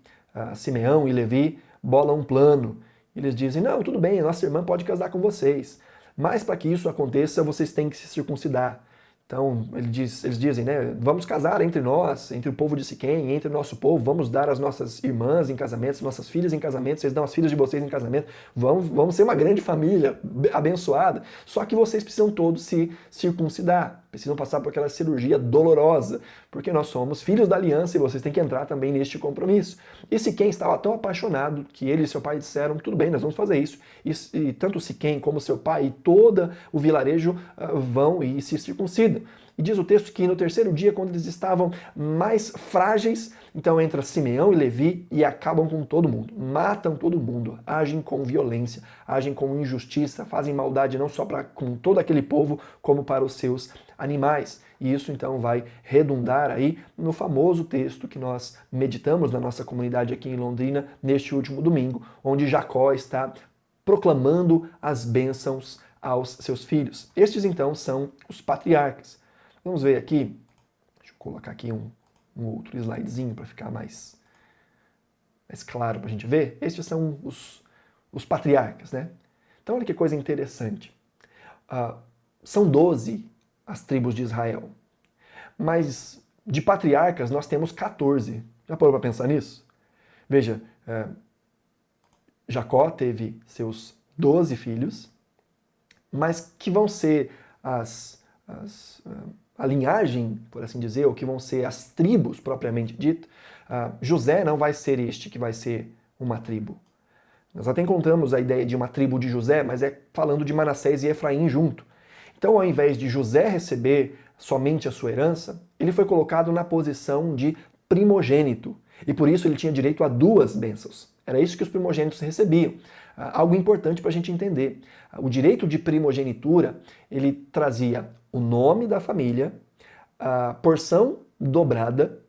Simeão e Levi, bolam um plano. Eles dizem, não, tudo bem, a nossa irmã pode casar com vocês, mas para que isso aconteça, vocês têm que se circuncidar. Então, eles dizem, né, vamos casar entre nós, entre o povo de Siquém, entre o nosso povo, vamos dar as nossas irmãs em casamento, nossas filhas em casamento, vocês dão as filhas de vocês em casamento, vamos ser uma grande família abençoada. Só que vocês precisam todos se circuncidar, precisam passar por aquela cirurgia dolorosa, porque nós somos filhos da aliança e vocês têm que entrar também neste compromisso. E Siquém estava tão apaixonado que ele e seu pai disseram, tudo bem, nós vamos fazer isso. E tanto Siquém como seu pai e todo o vilarejo vão e se circuncidam. E diz o texto que no 3º dia, quando eles estavam mais frágeis, então entra Simeão e Levi e acabam com todo mundo, matam todo mundo, agem com violência, agem com injustiça, fazem maldade não só com todo aquele povo, como para os seus animais. E isso então vai redundar aí no famoso texto que nós meditamos na nossa comunidade aqui em Londrina neste último domingo, onde Jacó está proclamando as bênçãos aos seus filhos. Estes então são os patriarcas. Vamos ver aqui, deixa eu colocar aqui um outro slidezinho para ficar mais claro para a gente ver. Estes são os patriarcas, né? Então olha que coisa interessante. São 12 as tribos de Israel, mas de patriarcas nós temos 14. Já parou para pensar nisso? Veja, Jacó teve seus 12 filhos, mas que vão ser a linhagem, por assim dizer, ou que vão ser as tribos propriamente dito. José não vai ser este que vai ser uma tribo. Nós até encontramos a ideia de uma tribo de José, mas é falando de Manassés e Efraim junto. Então, ao invés de José receber somente a sua herança, ele foi colocado na posição de primogênito. E por isso ele tinha direito a 2 bênçãos. Era isso que os primogênitos recebiam. Algo importante para a gente entender. O direito de primogenitura, ele trazia o nome da família, a porção dobrada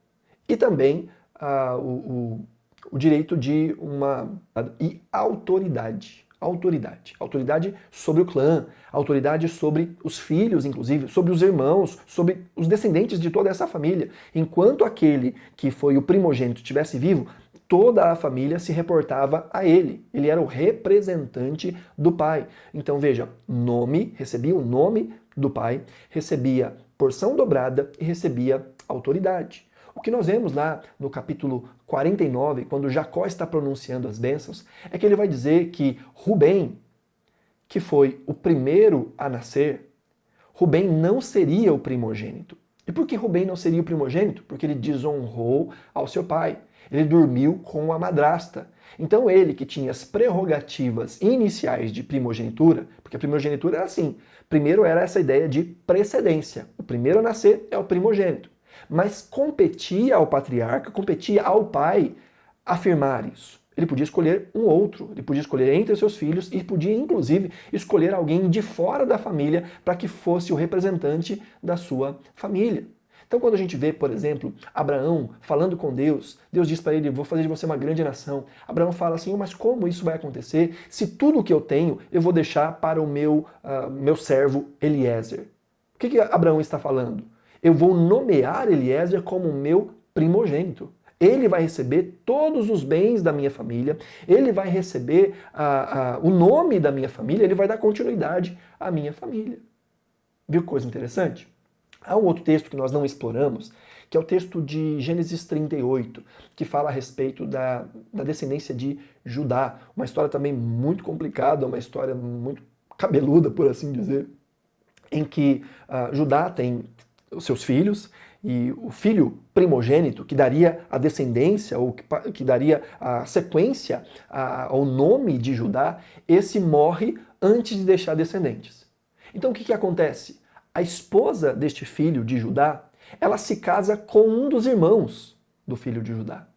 e também o direito de e autoridade. Autoridade sobre o clã, autoridade sobre os filhos, inclusive, sobre os irmãos, sobre os descendentes de toda essa família. Enquanto aquele que foi o primogênito estivesse vivo, toda a família se reportava a ele. Ele era o representante do pai. Então veja, recebia o nome do pai, recebia porção dobrada e recebia autoridade. O que nós vemos lá no capítulo 49, quando Jacó está pronunciando as bênçãos, é que ele vai dizer que Rubem, que foi o primeiro a nascer, Rubem não seria o primogênito. E por que Rubem não seria o primogênito? Porque ele desonrou ao seu pai. Ele dormiu com a madrasta. Então ele, que tinha as prerrogativas iniciais de primogenitura, porque a primogenitura era assim, primeiro era essa ideia de precedência. O primeiro a nascer é o primogênito. Mas competia ao patriarca, competia ao pai afirmar isso. Ele podia escolher um outro, ele podia escolher entre os seus filhos e podia, inclusive, escolher alguém de fora da família para que fosse o representante da sua família. Então quando a gente vê, por exemplo, Abraão falando com Deus, Deus diz para ele, vou fazer de você uma grande nação. Abraão fala assim, mas como isso vai acontecer se tudo o que eu tenho eu vou deixar para o meu servo Eliezer? O que Abraão está falando? Eu vou nomear Eliezer como meu primogênito. Ele vai receber todos os bens da minha família, ele vai receber o nome da minha família, ele vai dar continuidade à minha família. Viu que coisa interessante? Há um outro texto que nós não exploramos, que é o texto de Gênesis 38, que fala a respeito da descendência de Judá. Uma história também muito complicada, uma história muito cabeluda, por assim dizer, em que Judá tem os seus filhos, e o filho primogênito, que daria a descendência, ou que daria a sequência ao nome de Judá, esse morre antes de deixar descendentes. Então o que acontece? A esposa deste filho de Judá, ela se casa com um dos irmãos do filho de Judá.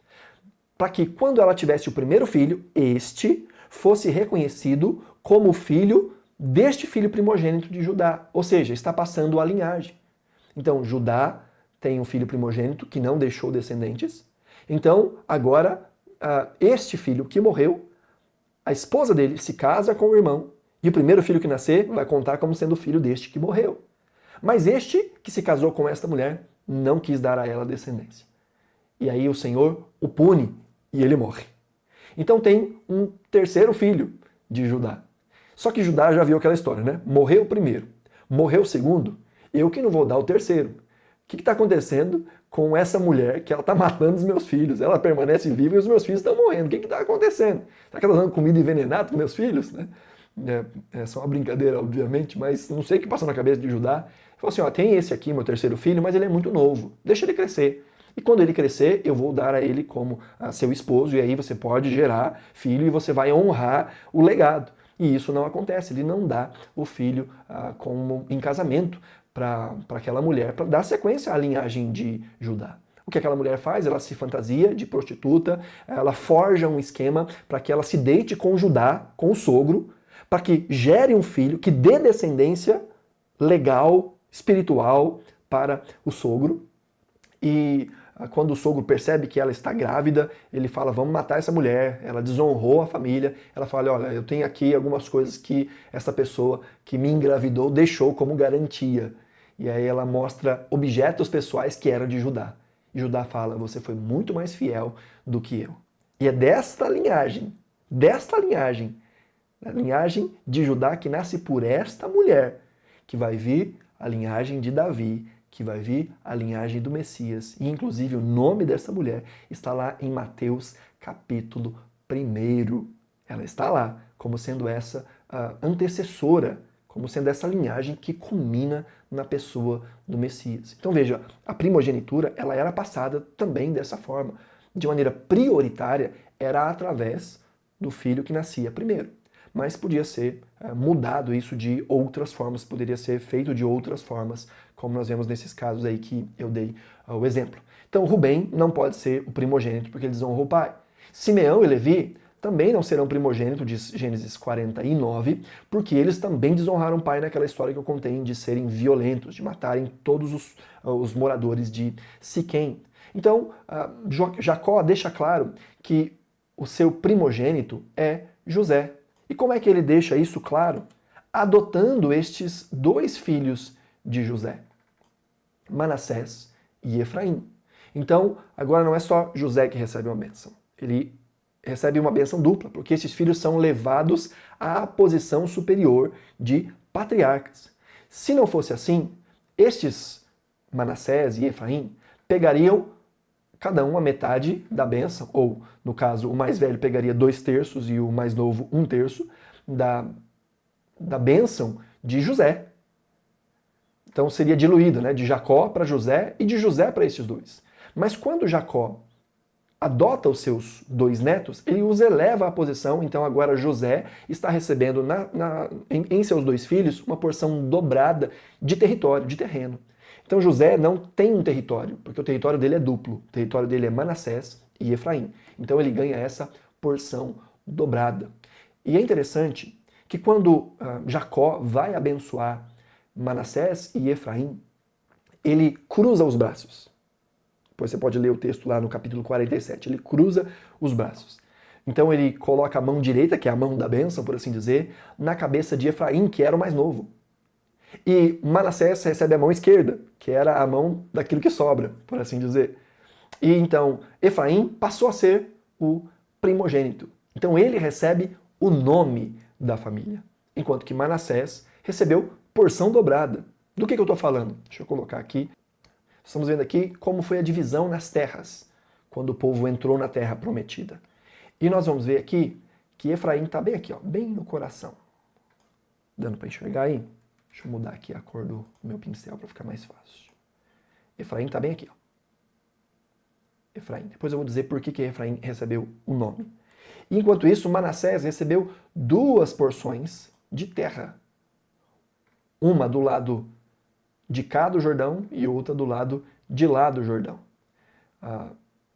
Para que quando ela tivesse o primeiro filho, este fosse reconhecido como filho deste filho primogênito de Judá. Ou seja, está passando a linhagem. Então Judá tem um filho primogênito que não deixou descendentes. Então, agora, este filho que morreu, a esposa dele se casa com o irmão, e o primeiro filho que nascer vai contar como sendo filho deste que morreu. Mas este que se casou com esta mulher não quis dar a ela descendência. E aí o Senhor o pune e ele morre. Então tem um terceiro filho de Judá. Só que Judá já viu aquela história, né? Morreu o primeiro, morreu o segundo, eu que não vou dar o terceiro. O que está acontecendo com essa mulher que ela está matando os meus filhos? Ela permanece viva e os meus filhos estão morrendo. O que está acontecendo? Será que ela está dando comida envenenada para meus filhos? Né? É só uma brincadeira, obviamente, mas não sei o que passou na cabeça de Judá. Ele falou assim, tem esse aqui, meu terceiro filho, mas ele é muito novo. Deixa ele crescer. E quando ele crescer, eu vou dar a ele como seu esposo, e aí você pode gerar filho e você vai honrar o legado. E isso não acontece, ele não dá o filho como em casamento para aquela mulher, para dar sequência à linhagem de Judá. O que aquela mulher faz? Ela se fantasia de prostituta, ela forja um esquema para que ela se deite com Judá, com o sogro, para que gere um filho que dê descendência legal, espiritual para o sogro. E quando o sogro percebe que ela está grávida, ele fala, vamos matar essa mulher, ela desonrou a família, ela fala, olha, eu tenho aqui algumas coisas que essa pessoa que me engravidou deixou como garantia. E aí ela mostra objetos pessoais que eram de Judá. E Judá fala, você foi muito mais fiel do que eu. E é desta linhagem, a linhagem de Judá que nasce por esta mulher, que vai vir a linhagem de Davi, que vai vir a linhagem do Messias. E inclusive o nome dessa mulher está lá em Mateus capítulo 1. Ela está lá como sendo essa antecessora, como sendo essa linhagem que culmina na pessoa do Messias. Então veja, a primogenitura ela era passada também dessa forma. De maneira prioritária, era através do filho que nascia primeiro. Mas podia ser mudado isso de outras formas, poderia ser feito de outras formas, como nós vemos nesses casos aí que eu dei o exemplo. Então Rubem não pode ser o primogênito porque ele desonrou o pai. Simeão e Levi também não serão primogênitos, diz Gênesis 49, porque eles também desonraram o pai naquela história que eu contei de serem violentos, de matarem todos os moradores de Siquém. Então, Jacó deixa claro que o seu primogênito é José. E como é que ele deixa isso claro? Adotando estes dois filhos de José, Manassés e Efraim. Então, agora não é só José que recebe uma bênção. Ele recebe uma bênção dupla, porque esses filhos são levados à posição superior de patriarcas. Se não fosse assim, estes Manassés e Efraim pegariam cada um a metade da bênção, ou, no caso, o mais velho pegaria 2/3 e o mais novo 1/3 da bênção de José. Então seria diluído, né, de Jacó para José e de José para esses dois. Mas quando Jacó adota os seus dois netos, ele os eleva à posição, então agora José está recebendo em seus dois filhos uma porção dobrada de território, de terreno. Então José não tem um território, porque o território dele é duplo. O território dele é Manassés e Efraim. Então ele ganha essa porção dobrada. E é interessante que quando Jacó vai abençoar Manassés e Efraim, ele cruza os braços. Depois você pode ler o texto lá no capítulo 47. Ele cruza os braços. Então ele coloca a mão direita, que é a mão da bênção, por assim dizer, na cabeça de Efraim, que era o mais novo. E Manassés recebe a mão esquerda, que era a mão daquilo que sobra, por assim dizer. E então Efraim passou a ser o primogênito. Então ele recebe o nome da família, enquanto que Manassés recebeu porção dobrada. Do que eu estou falando? Deixa eu colocar aqui. Estamos vendo aqui como foi a divisão nas terras, quando o povo entrou na terra prometida. E nós vamos ver aqui que Efraim está bem aqui, ó, bem no coração. Dando para enxergar aí? Deixa eu mudar aqui a cor do meu pincel para ficar mais fácil. Efraim está bem aqui, ó. Efraim. Depois eu vou dizer por que Efraim recebeu o nome. E enquanto isso, Manassés recebeu 2 porções de terra. Uma do lado de cá do Jordão e outra do lado de lá do Jordão.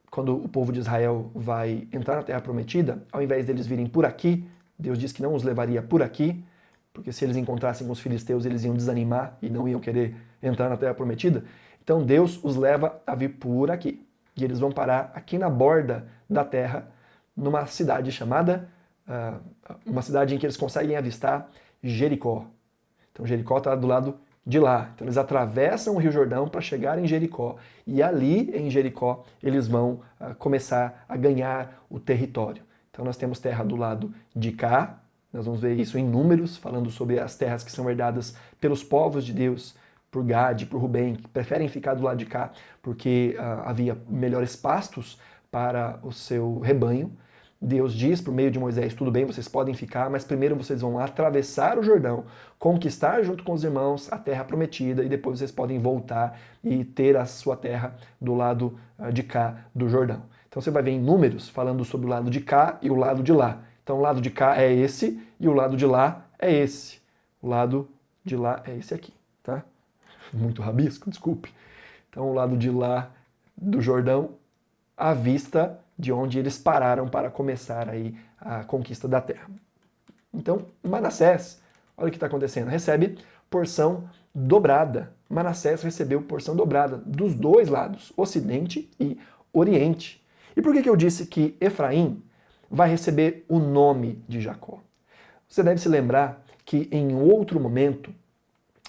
Quando o povo de Israel vai entrar na Terra Prometida, ao invés deles virem por aqui, Deus diz que não os levaria por aqui, porque se eles encontrassem com os filisteus, eles iam desanimar e não iam querer entrar na Terra Prometida. Então Deus os leva a vir por aqui. E eles vão parar aqui na borda da terra, numa cidade chamada, uma cidade em que eles conseguem avistar Jericó. Então Jericó está do lado de lá. Então eles atravessam o Rio Jordão para chegar em Jericó. E ali em Jericó eles vão começar a ganhar o território. Então nós temos terra do lado de cá. Nós vamos ver isso em Números, falando sobre as terras que são herdadas pelos povos de Deus, por Gade, por Rubem, que preferem ficar do lado de cá porque havia melhores pastos para o seu rebanho. Deus diz por meio de Moisés, tudo bem, vocês podem ficar, mas primeiro vocês vão atravessar o Jordão, conquistar junto com os irmãos a terra prometida e depois vocês podem voltar e ter a sua terra do lado de cá do Jordão. Então você vai ver em Números falando sobre o lado de cá e o lado de lá. Então o lado de cá é esse e o lado de lá é esse. O lado de lá é esse aqui, tá? Muito rabisco, desculpe. Então o lado de lá do Jordão, à vista de onde eles pararam para começar aí a conquista da terra. Então, Manassés, olha o que está acontecendo, recebe porção dobrada. Manassés recebeu porção dobrada dos 2 lados, Ocidente e Oriente. E por que eu disse que Efraim vai receber o nome de Jacó? Você deve se lembrar que em outro momento,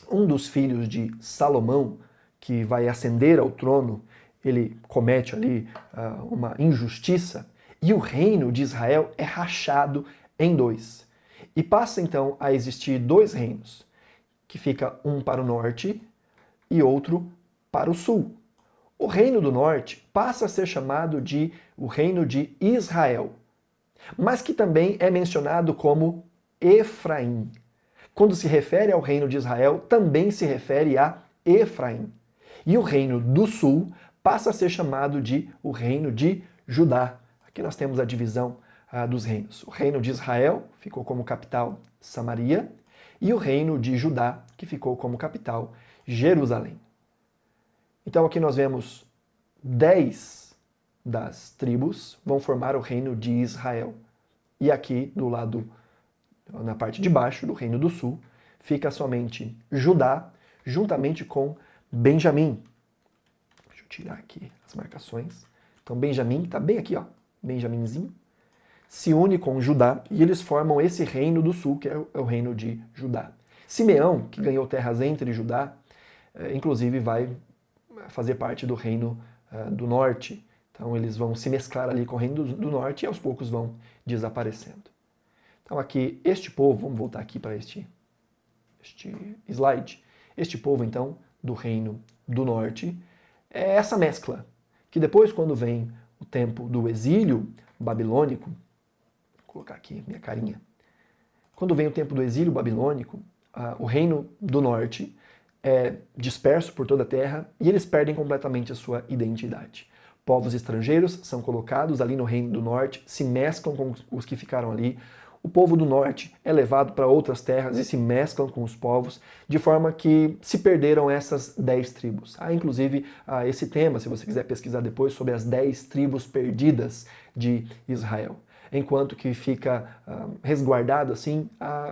um dos filhos de Salomão, que vai ascender ao trono, ele comete ali uma injustiça e o reino de Israel é rachado em 2. E passa então a existir 2 reinos, que fica um para o norte e outro para o sul. O reino do norte passa a ser chamado de o reino de Israel, mas que também é mencionado como Efraim. Quando se refere ao reino de Israel, também se refere a Efraim. E o reino do sul passa a ser chamado de o reino de Judá. Aqui nós temos a divisão dos reinos. O reino de Israel ficou como capital Samaria e o reino de Judá, que ficou como capital Jerusalém. Então aqui nós vemos 10 das tribos vão formar o reino de Israel. E aqui do lado, na parte de baixo do reino do sul, fica somente Judá, juntamente com Benjamim. Deixa eu tirar aqui as marcações. Então Benjamim está bem aqui, ó, Benjaminzinho, se une com Judá e eles formam esse reino do sul, que é o reino de Judá. Simeão, que ganhou terras entre Judá, inclusive vai fazer parte do reino do norte. Então eles vão se mesclar ali com o reino do norte e aos poucos vão desaparecendo. Então aqui, este povo, vamos voltar aqui para este slide. Este povo, então, do reino do norte, é essa mescla, que depois, quando vem o tempo do exílio babilônico, vou colocar aqui minha carinha, quando vem o tempo do exílio babilônico, o reino do norte é disperso por toda a terra e eles perdem completamente a sua identidade. Povos estrangeiros são colocados ali no reino do norte, se mesclam com os que ficaram ali. O povo do norte é levado para outras terras e se mesclam com os povos, de forma que se perderam essas 10 tribos. Há inclusive esse tema, se você quiser pesquisar depois, sobre as 10 tribos perdidas de Israel. Enquanto que fica resguardado assim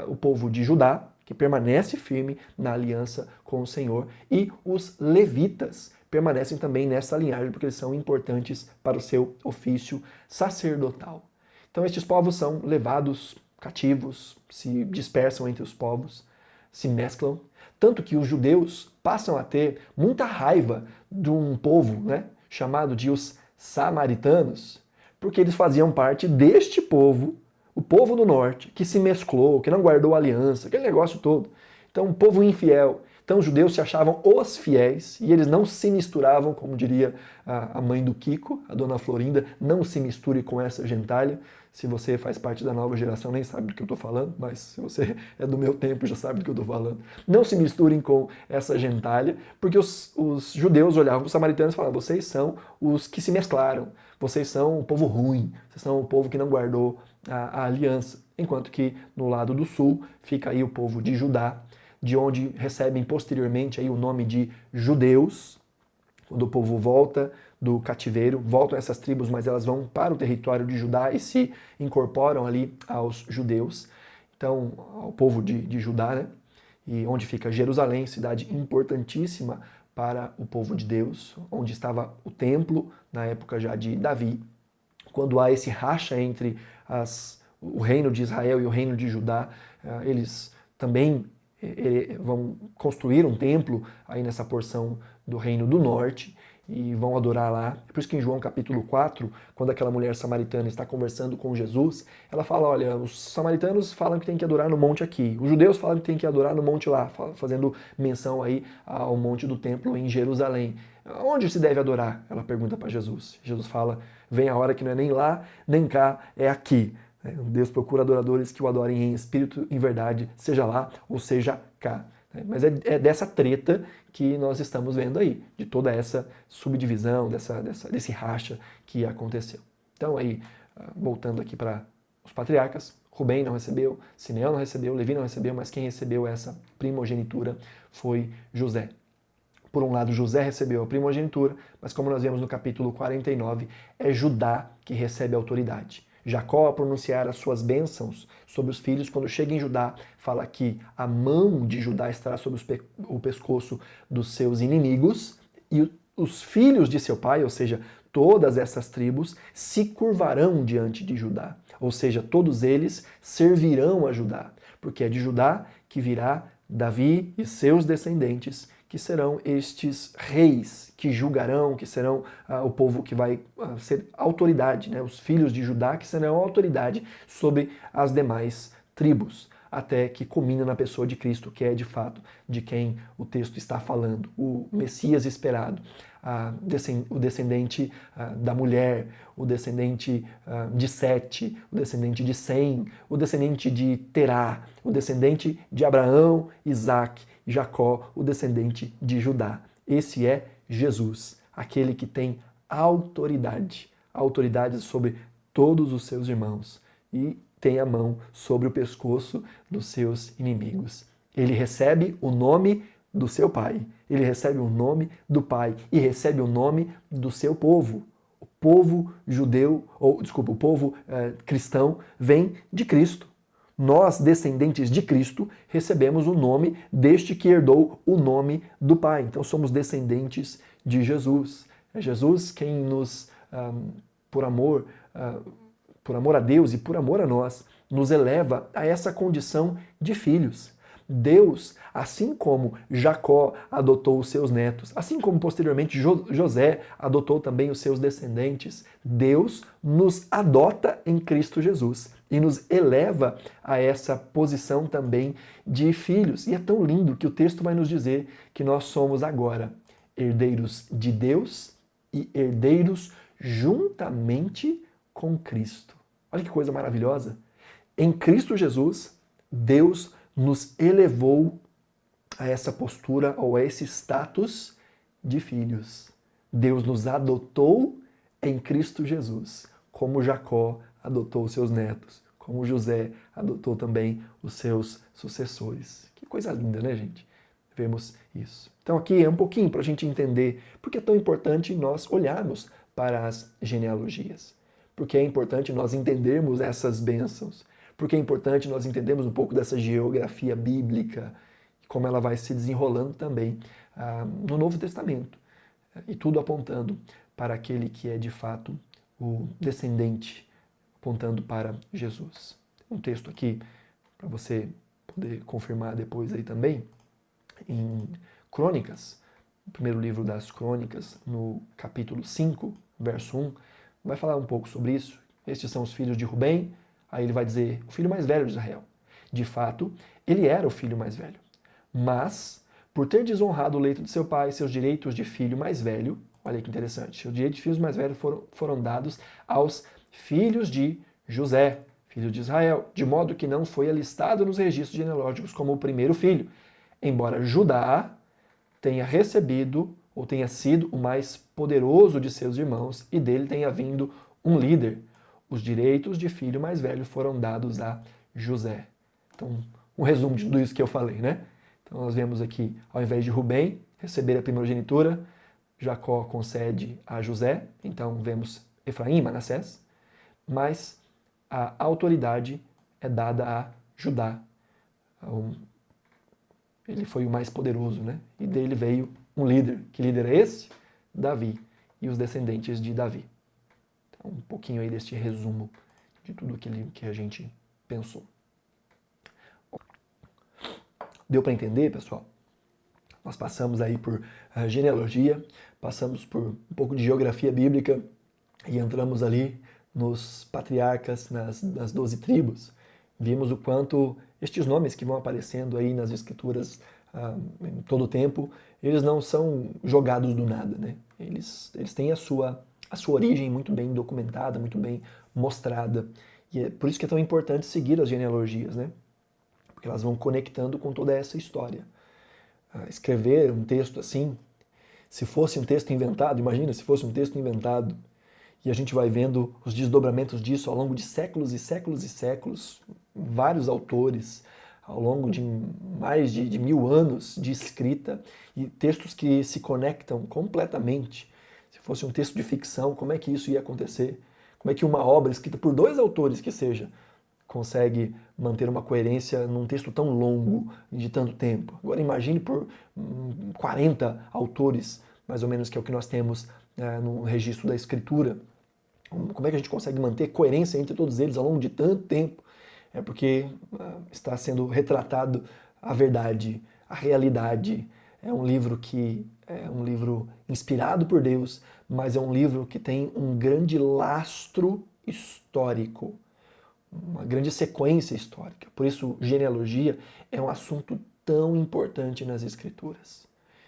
o povo de Judá, que permanece firme na aliança com o Senhor. E os levitas permanecem também nessa linhagem, porque eles são importantes para o seu ofício sacerdotal. Então estes povos são levados cativos, se dispersam entre os povos, se mesclam, tanto que os judeus passam a ter muita raiva de um povo, né, chamado de os samaritanos, porque eles faziam parte deste povo, o povo do norte, que se mesclou, que não guardou aliança, aquele negócio todo. Então, um povo infiel. Então, os judeus se achavam os fiéis e eles não se misturavam, como diria a mãe do Kiko, a dona Florinda, não se misture com essa gentalha. Se você faz parte da nova geração, nem sabe do que eu estou falando, mas se você é do meu tempo, já sabe do que eu estou falando. Não se misturem com essa gentalha, porque os judeus olhavam para os samaritanos e falavam: vocês são os que se mesclaram, vocês são o povo ruim, vocês são o povo que não guardou a aliança. Enquanto que no lado do sul fica aí o povo de Judá, de onde recebem posteriormente aí o nome de judeus, quando o povo volta do cativeiro, voltam essas tribos, mas elas vão para o território de Judá e se incorporam ali aos judeus, então ao povo de Judá, né? E onde fica Jerusalém, cidade importantíssima para o povo de Deus, onde estava o templo na época já de Davi. Quando há esse racha entre o reino de Israel e o reino de Judá, eles também vão construir um templo aí nessa porção do reino do norte e vão adorar lá. Por isso que em João capítulo 4, quando aquela mulher samaritana está conversando com Jesus, ela fala: olha, os samaritanos falam que tem que adorar no monte aqui, os judeus falam que tem que adorar no monte lá, fazendo menção aí ao monte do templo em Jerusalém. Onde se deve adorar? Ela pergunta para Jesus. Jesus fala: vem a hora que não é nem lá, nem cá, é aqui. Deus procura adoradores que o adorem em espírito e em verdade, seja lá ou seja cá. Mas é dessa treta que nós estamos vendo aí, de toda essa subdivisão, desse racha que aconteceu. Então aí, voltando aqui para os patriarcas, Rubem não recebeu, Simeão não recebeu, Levi não recebeu, mas quem recebeu essa primogenitura foi José. Por um lado, José recebeu a primogenitura, mas como nós vemos no capítulo 49, é Judá que recebe a autoridade. Jacó, a pronunciar as suas bênçãos sobre os filhos, quando chega em Judá, fala que a mão de Judá estará sobre o pescoço dos seus inimigos e os filhos de seu pai, ou seja, todas essas tribos, se curvarão diante de Judá. Ou seja, todos eles servirão a Judá, porque é de Judá que virá Davi e seus descendentes, que serão estes reis que julgarão, que serão o povo que vai ser autoridade, né? Os filhos de Judá que serão autoridade sobre as demais tribos, até que culmina na pessoa de Cristo, que é de fato de quem o texto está falando, o Messias esperado, o descendente da mulher, o descendente de Sete, o descendente de Sem, o descendente de Terá, o descendente de Abraão, Isaac, Jacó, o descendente de Judá. Esse é Jesus, aquele que tem autoridade sobre todos os seus irmãos e tem a mão sobre o pescoço dos seus inimigos. Ele recebe o nome do seu pai, ele recebe o nome do pai e recebe o nome do seu povo. O povo judeu, o povo cristão vem de Cristo. Nós, descendentes de Cristo, recebemos o nome deste que herdou o nome do Pai. Então somos descendentes de Jesus. É Jesus quem nos, por amor a Deus e por amor a nós, nos eleva a essa condição de filhos. Deus, assim como Jacó adotou os seus netos, assim como posteriormente José adotou também os seus descendentes, Deus nos adota em Cristo Jesus e nos eleva a essa posição também de filhos. E é tão lindo que o texto vai nos dizer que nós somos agora herdeiros de Deus e herdeiros juntamente com Cristo. Olha que coisa maravilhosa! Em Cristo Jesus, Deus nos elevou a essa postura ou a esse status de filhos. Deus nos adotou em Cristo Jesus, como Jacó adotou os seus netos, como José adotou também os seus sucessores. Que coisa linda, né, gente? Vemos isso. Então aqui é um pouquinho para a gente entender porque é tão importante nós olharmos para as genealogias. Porque é importante nós entendermos essas bênçãos. porque é importante nós entendermos um pouco dessa geografia bíblica, como ela vai se desenrolando também no Novo Testamento, e tudo apontando para aquele que é de fato o descendente, apontando para Jesus. Um texto aqui para você poder confirmar depois aí também, em Crônicas, o primeiro livro das Crônicas, no capítulo 5, verso 1, vai falar um pouco sobre isso. Estes são os filhos de Rubem, aí ele vai dizer, o filho mais velho de Israel. De fato, ele era o filho mais velho. Mas, por ter desonrado o leito de seu pai, seus direitos de filho mais velho, olha que interessante, seus direitos de filhos mais velhos foram dados aos filhos de José, filho de Israel, de modo que não foi alistado nos registros genealógicos como o primeiro filho, embora Judá tenha recebido ou tenha sido o mais poderoso de seus irmãos e dele tenha vindo um líder. Os direitos de filho mais velho foram dados a José. Então, um resumo de tudo isso que eu falei, né? Então, nós vemos aqui, ao invés de Rubem receber a primogenitura, Jacó concede a José. Então, vemos Efraim, Manassés. Mas a autoridade é dada a Judá. Ele foi o mais poderoso, né? E dele veio um líder. Que líder é esse? Davi e os descendentes de Davi. Então, um pouquinho aí deste resumo de tudo aquilo que a gente pensou. Deu para entender, pessoal? Nós passamos aí por genealogia, passamos por um pouco de geografia bíblica e entramos ali nos patriarcas, nas 12 tribos. Vimos o quanto estes nomes que vão aparecendo aí nas escrituras em todo o tempo, eles não são jogados do nada, né? Eles têm a sua origem muito bem documentada, muito bem mostrada. E é por isso que é tão importante seguir as genealogias, né? Porque elas vão conectando com toda essa história. Escrever um texto assim, se fosse um texto inventado, imagina se fosse um texto inventado, e a gente vai vendo os desdobramentos disso ao longo de séculos e séculos e séculos, vários autores, ao longo de mais de 1000 anos de escrita, e textos que se conectam completamente. Se fosse um texto de ficção, como é que isso ia acontecer? Como é que uma obra escrita por 2 autores que seja, consegue manter uma coerência num texto tão longo e de tanto tempo? Agora imagine por 40 autores, mais ou menos, que é o que nós temos no registro da Escritura. Como é que a gente consegue manter coerência entre todos eles ao longo de tanto tempo? É porque está sendo retratado a verdade, a realidade. É um livro que é um livro inspirado por Deus, mas é um livro que tem um grande lastro histórico, uma grande sequência histórica. Por isso, genealogia é um assunto tão importante nas Escrituras.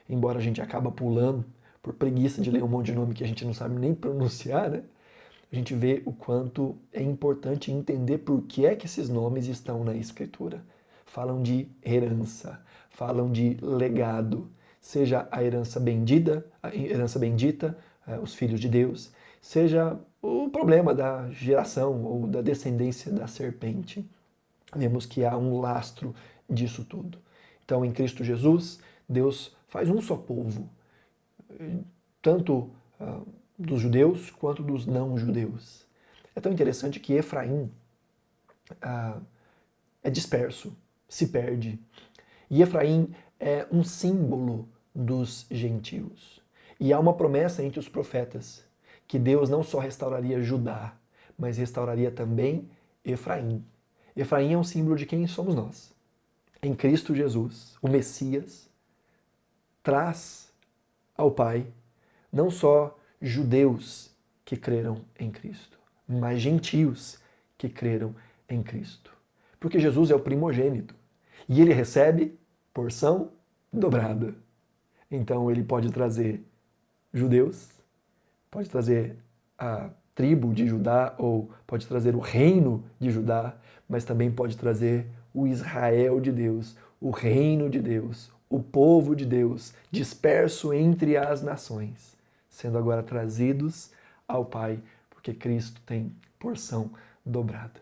Embora a gente acaba pulando por preguiça de ler um monte de nome que a gente não sabe nem pronunciar, né? A gente vê o quanto é importante entender por que é que esses nomes estão na Escritura. Falam de herança, falam de legado, seja a herança bendita, os filhos de Deus, seja o problema da geração ou da descendência da serpente. Vemos que há um lastro disso tudo. Então, em Cristo Jesus, Deus faz um só povo, tanto dos judeus quanto dos não-judeus. É tão interessante que Efraim é disperso, se perde. E Efraim é um símbolo dos gentios. E há uma promessa entre os profetas, que Deus não só restauraria Judá, mas restauraria também Efraim. Efraim é um símbolo de quem somos nós. Em Cristo Jesus, o Messias traz ao Pai não só judeus que creram em Cristo, mas gentios que creram em Cristo. Porque Jesus é o primogênito e ele recebe porção dobrada. Então ele pode trazer judeus, pode trazer a tribo de Judá ou pode trazer o reino de Judá, mas também pode trazer o Israel de Deus, o reino de Deus, o povo de Deus, disperso entre as nações, sendo agora trazidos ao Pai, porque Cristo tem porção dobrada.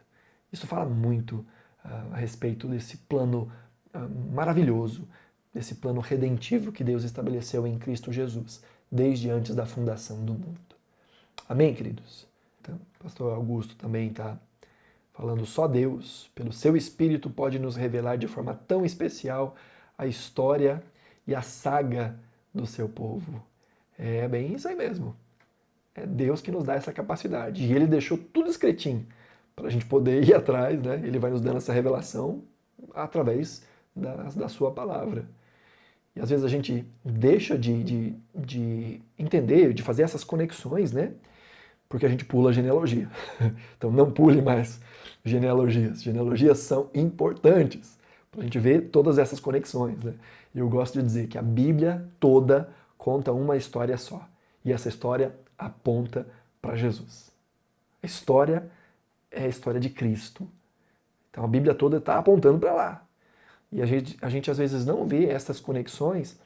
Isso fala muito a respeito desse plano maravilhoso, desse plano redentivo que Deus estabeleceu em Cristo Jesus, desde antes da fundação do mundo. Amém, queridos? Então, o pastor Augusto também está falando só Deus, pelo seu Espírito, pode nos revelar de forma tão especial a história e a saga do seu povo. É bem isso aí mesmo. É Deus que nos dá essa capacidade. E Ele deixou tudo escritinho para a gente poder ir atrás, né? Ele vai nos dando essa revelação através da sua palavra. E às vezes a gente deixa de entender, de fazer essas conexões, né? Porque a gente pula a genealogia. Então não pule mais genealogias. Genealogias são importantes para a gente ver todas essas conexões, né? E eu gosto de dizer que a Bíblia toda conta uma história só. E essa história aponta para Jesus. A história é a história de Cristo. Então a Bíblia toda está apontando para lá. E a gente às vezes não vê essas conexões,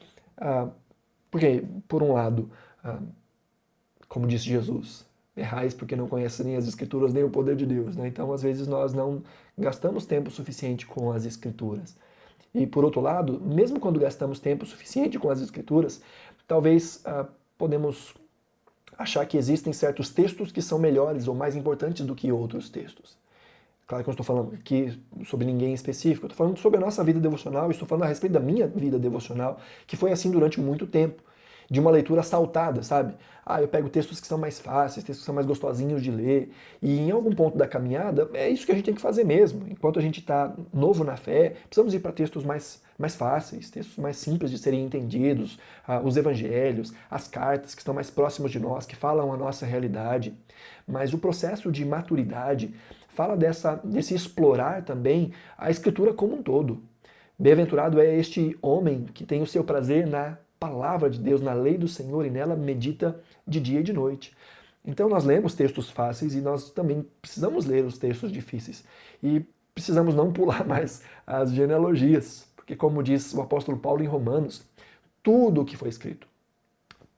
porque, por um lado, como disse Jesus, errais porque não conhecem nem as Escrituras nem o poder de Deus, né? Então, às vezes, nós não gastamos tempo suficiente com as Escrituras. E, por outro lado, mesmo quando gastamos tempo suficiente com as Escrituras, talvez podemos achar que existem certos textos que são melhores ou mais importantes do que outros textos. Claro que eu não estou falando aqui sobre ninguém específico, eu estou falando sobre a nossa vida devocional, estou falando a respeito da minha vida devocional, que foi assim durante muito tempo, de uma leitura saltada, sabe? Eu pego textos que são mais fáceis, textos que são mais gostosinhos de ler, e em algum ponto da caminhada, é isso que a gente tem que fazer mesmo. Enquanto a gente está novo na fé, precisamos ir para textos mais fáceis, textos mais simples de serem entendidos, os evangelhos, as cartas que estão mais próximos de nós, que falam a nossa realidade. Mas o processo de maturidade fala desse explorar também a Escritura como um todo. Bem-aventurado é este homem que tem o seu prazer na palavra de Deus, na lei do Senhor, e nela medita de dia e de noite. Então nós lemos textos fáceis e nós também precisamos ler os textos difíceis. E precisamos não pular mais as genealogias, porque como diz o apóstolo Paulo em Romanos, tudo o que foi escrito,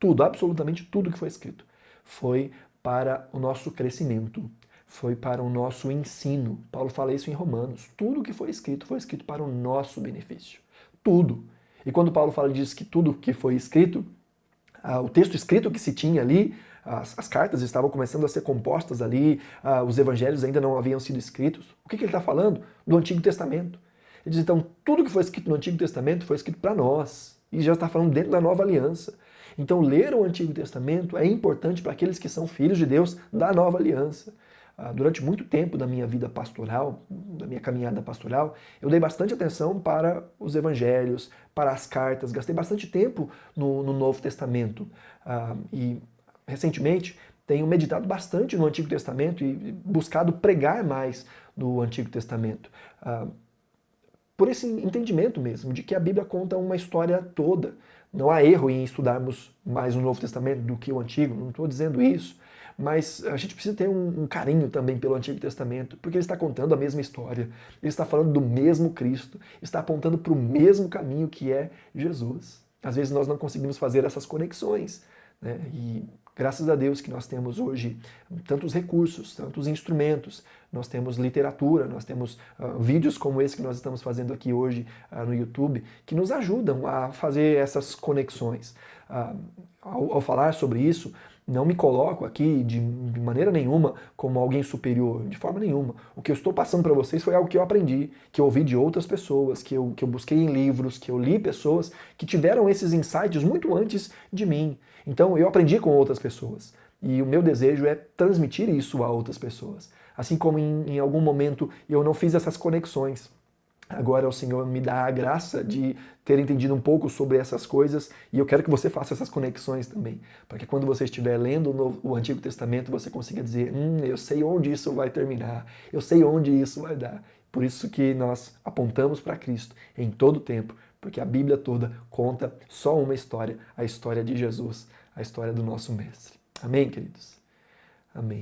tudo, absolutamente tudo que foi escrito, foi para o nosso crescimento, foi para o nosso ensino. Paulo fala isso em Romanos. Tudo que foi escrito para o nosso benefício. Tudo. E quando Paulo diz que tudo que foi escrito, o texto escrito que se tinha ali, as cartas estavam começando a ser compostas ali, os evangelhos ainda não haviam sido escritos. O que ele está falando? Do Antigo Testamento. Ele diz, então, tudo que foi escrito no Antigo Testamento foi escrito para nós. E já está falando dentro da Nova Aliança. Então, ler o Antigo Testamento é importante para aqueles que são filhos de Deus da Nova Aliança. Durante muito tempo da minha vida pastoral, da minha caminhada pastoral, eu dei bastante atenção para os evangelhos, para as cartas, gastei bastante tempo no Novo Testamento. E recentemente tenho meditado bastante no Antigo Testamento e buscado pregar mais no Antigo Testamento. Por esse entendimento mesmo, de que a Bíblia conta uma história toda. Não há erro em estudarmos mais o Novo Testamento do que o Antigo, não estou dizendo isso. Mas a gente precisa ter um carinho também pelo Antigo Testamento, porque ele está contando a mesma história, ele está falando do mesmo Cristo, está apontando para o mesmo caminho que é Jesus. Às vezes nós não conseguimos fazer essas conexões, né? E graças a Deus que nós temos hoje tantos recursos, tantos instrumentos, nós temos literatura, nós temos vídeos como esse que nós estamos fazendo aqui hoje no YouTube, que nos ajudam a fazer essas conexões. Ao falar sobre isso, não me coloco aqui de maneira nenhuma como alguém superior, de forma nenhuma. O que eu estou passando para vocês foi algo que eu aprendi, que eu ouvi de outras pessoas, que eu busquei em livros, que eu li pessoas que tiveram esses insights muito antes de mim. Então eu aprendi com outras pessoas. E o meu desejo é transmitir isso a outras pessoas. Assim como em algum momento eu não fiz essas conexões. Agora o Senhor me dá a graça de ter entendido um pouco sobre essas coisas e eu quero que você faça essas conexões também, para que quando você estiver lendo o Antigo Testamento você consiga dizer, eu sei onde isso vai terminar, eu sei onde isso vai dar. Por isso que nós apontamos para Cristo em todo o tempo, porque a Bíblia toda conta só uma história, a história de Jesus, a história do nosso Mestre. Amém, queridos? Amém.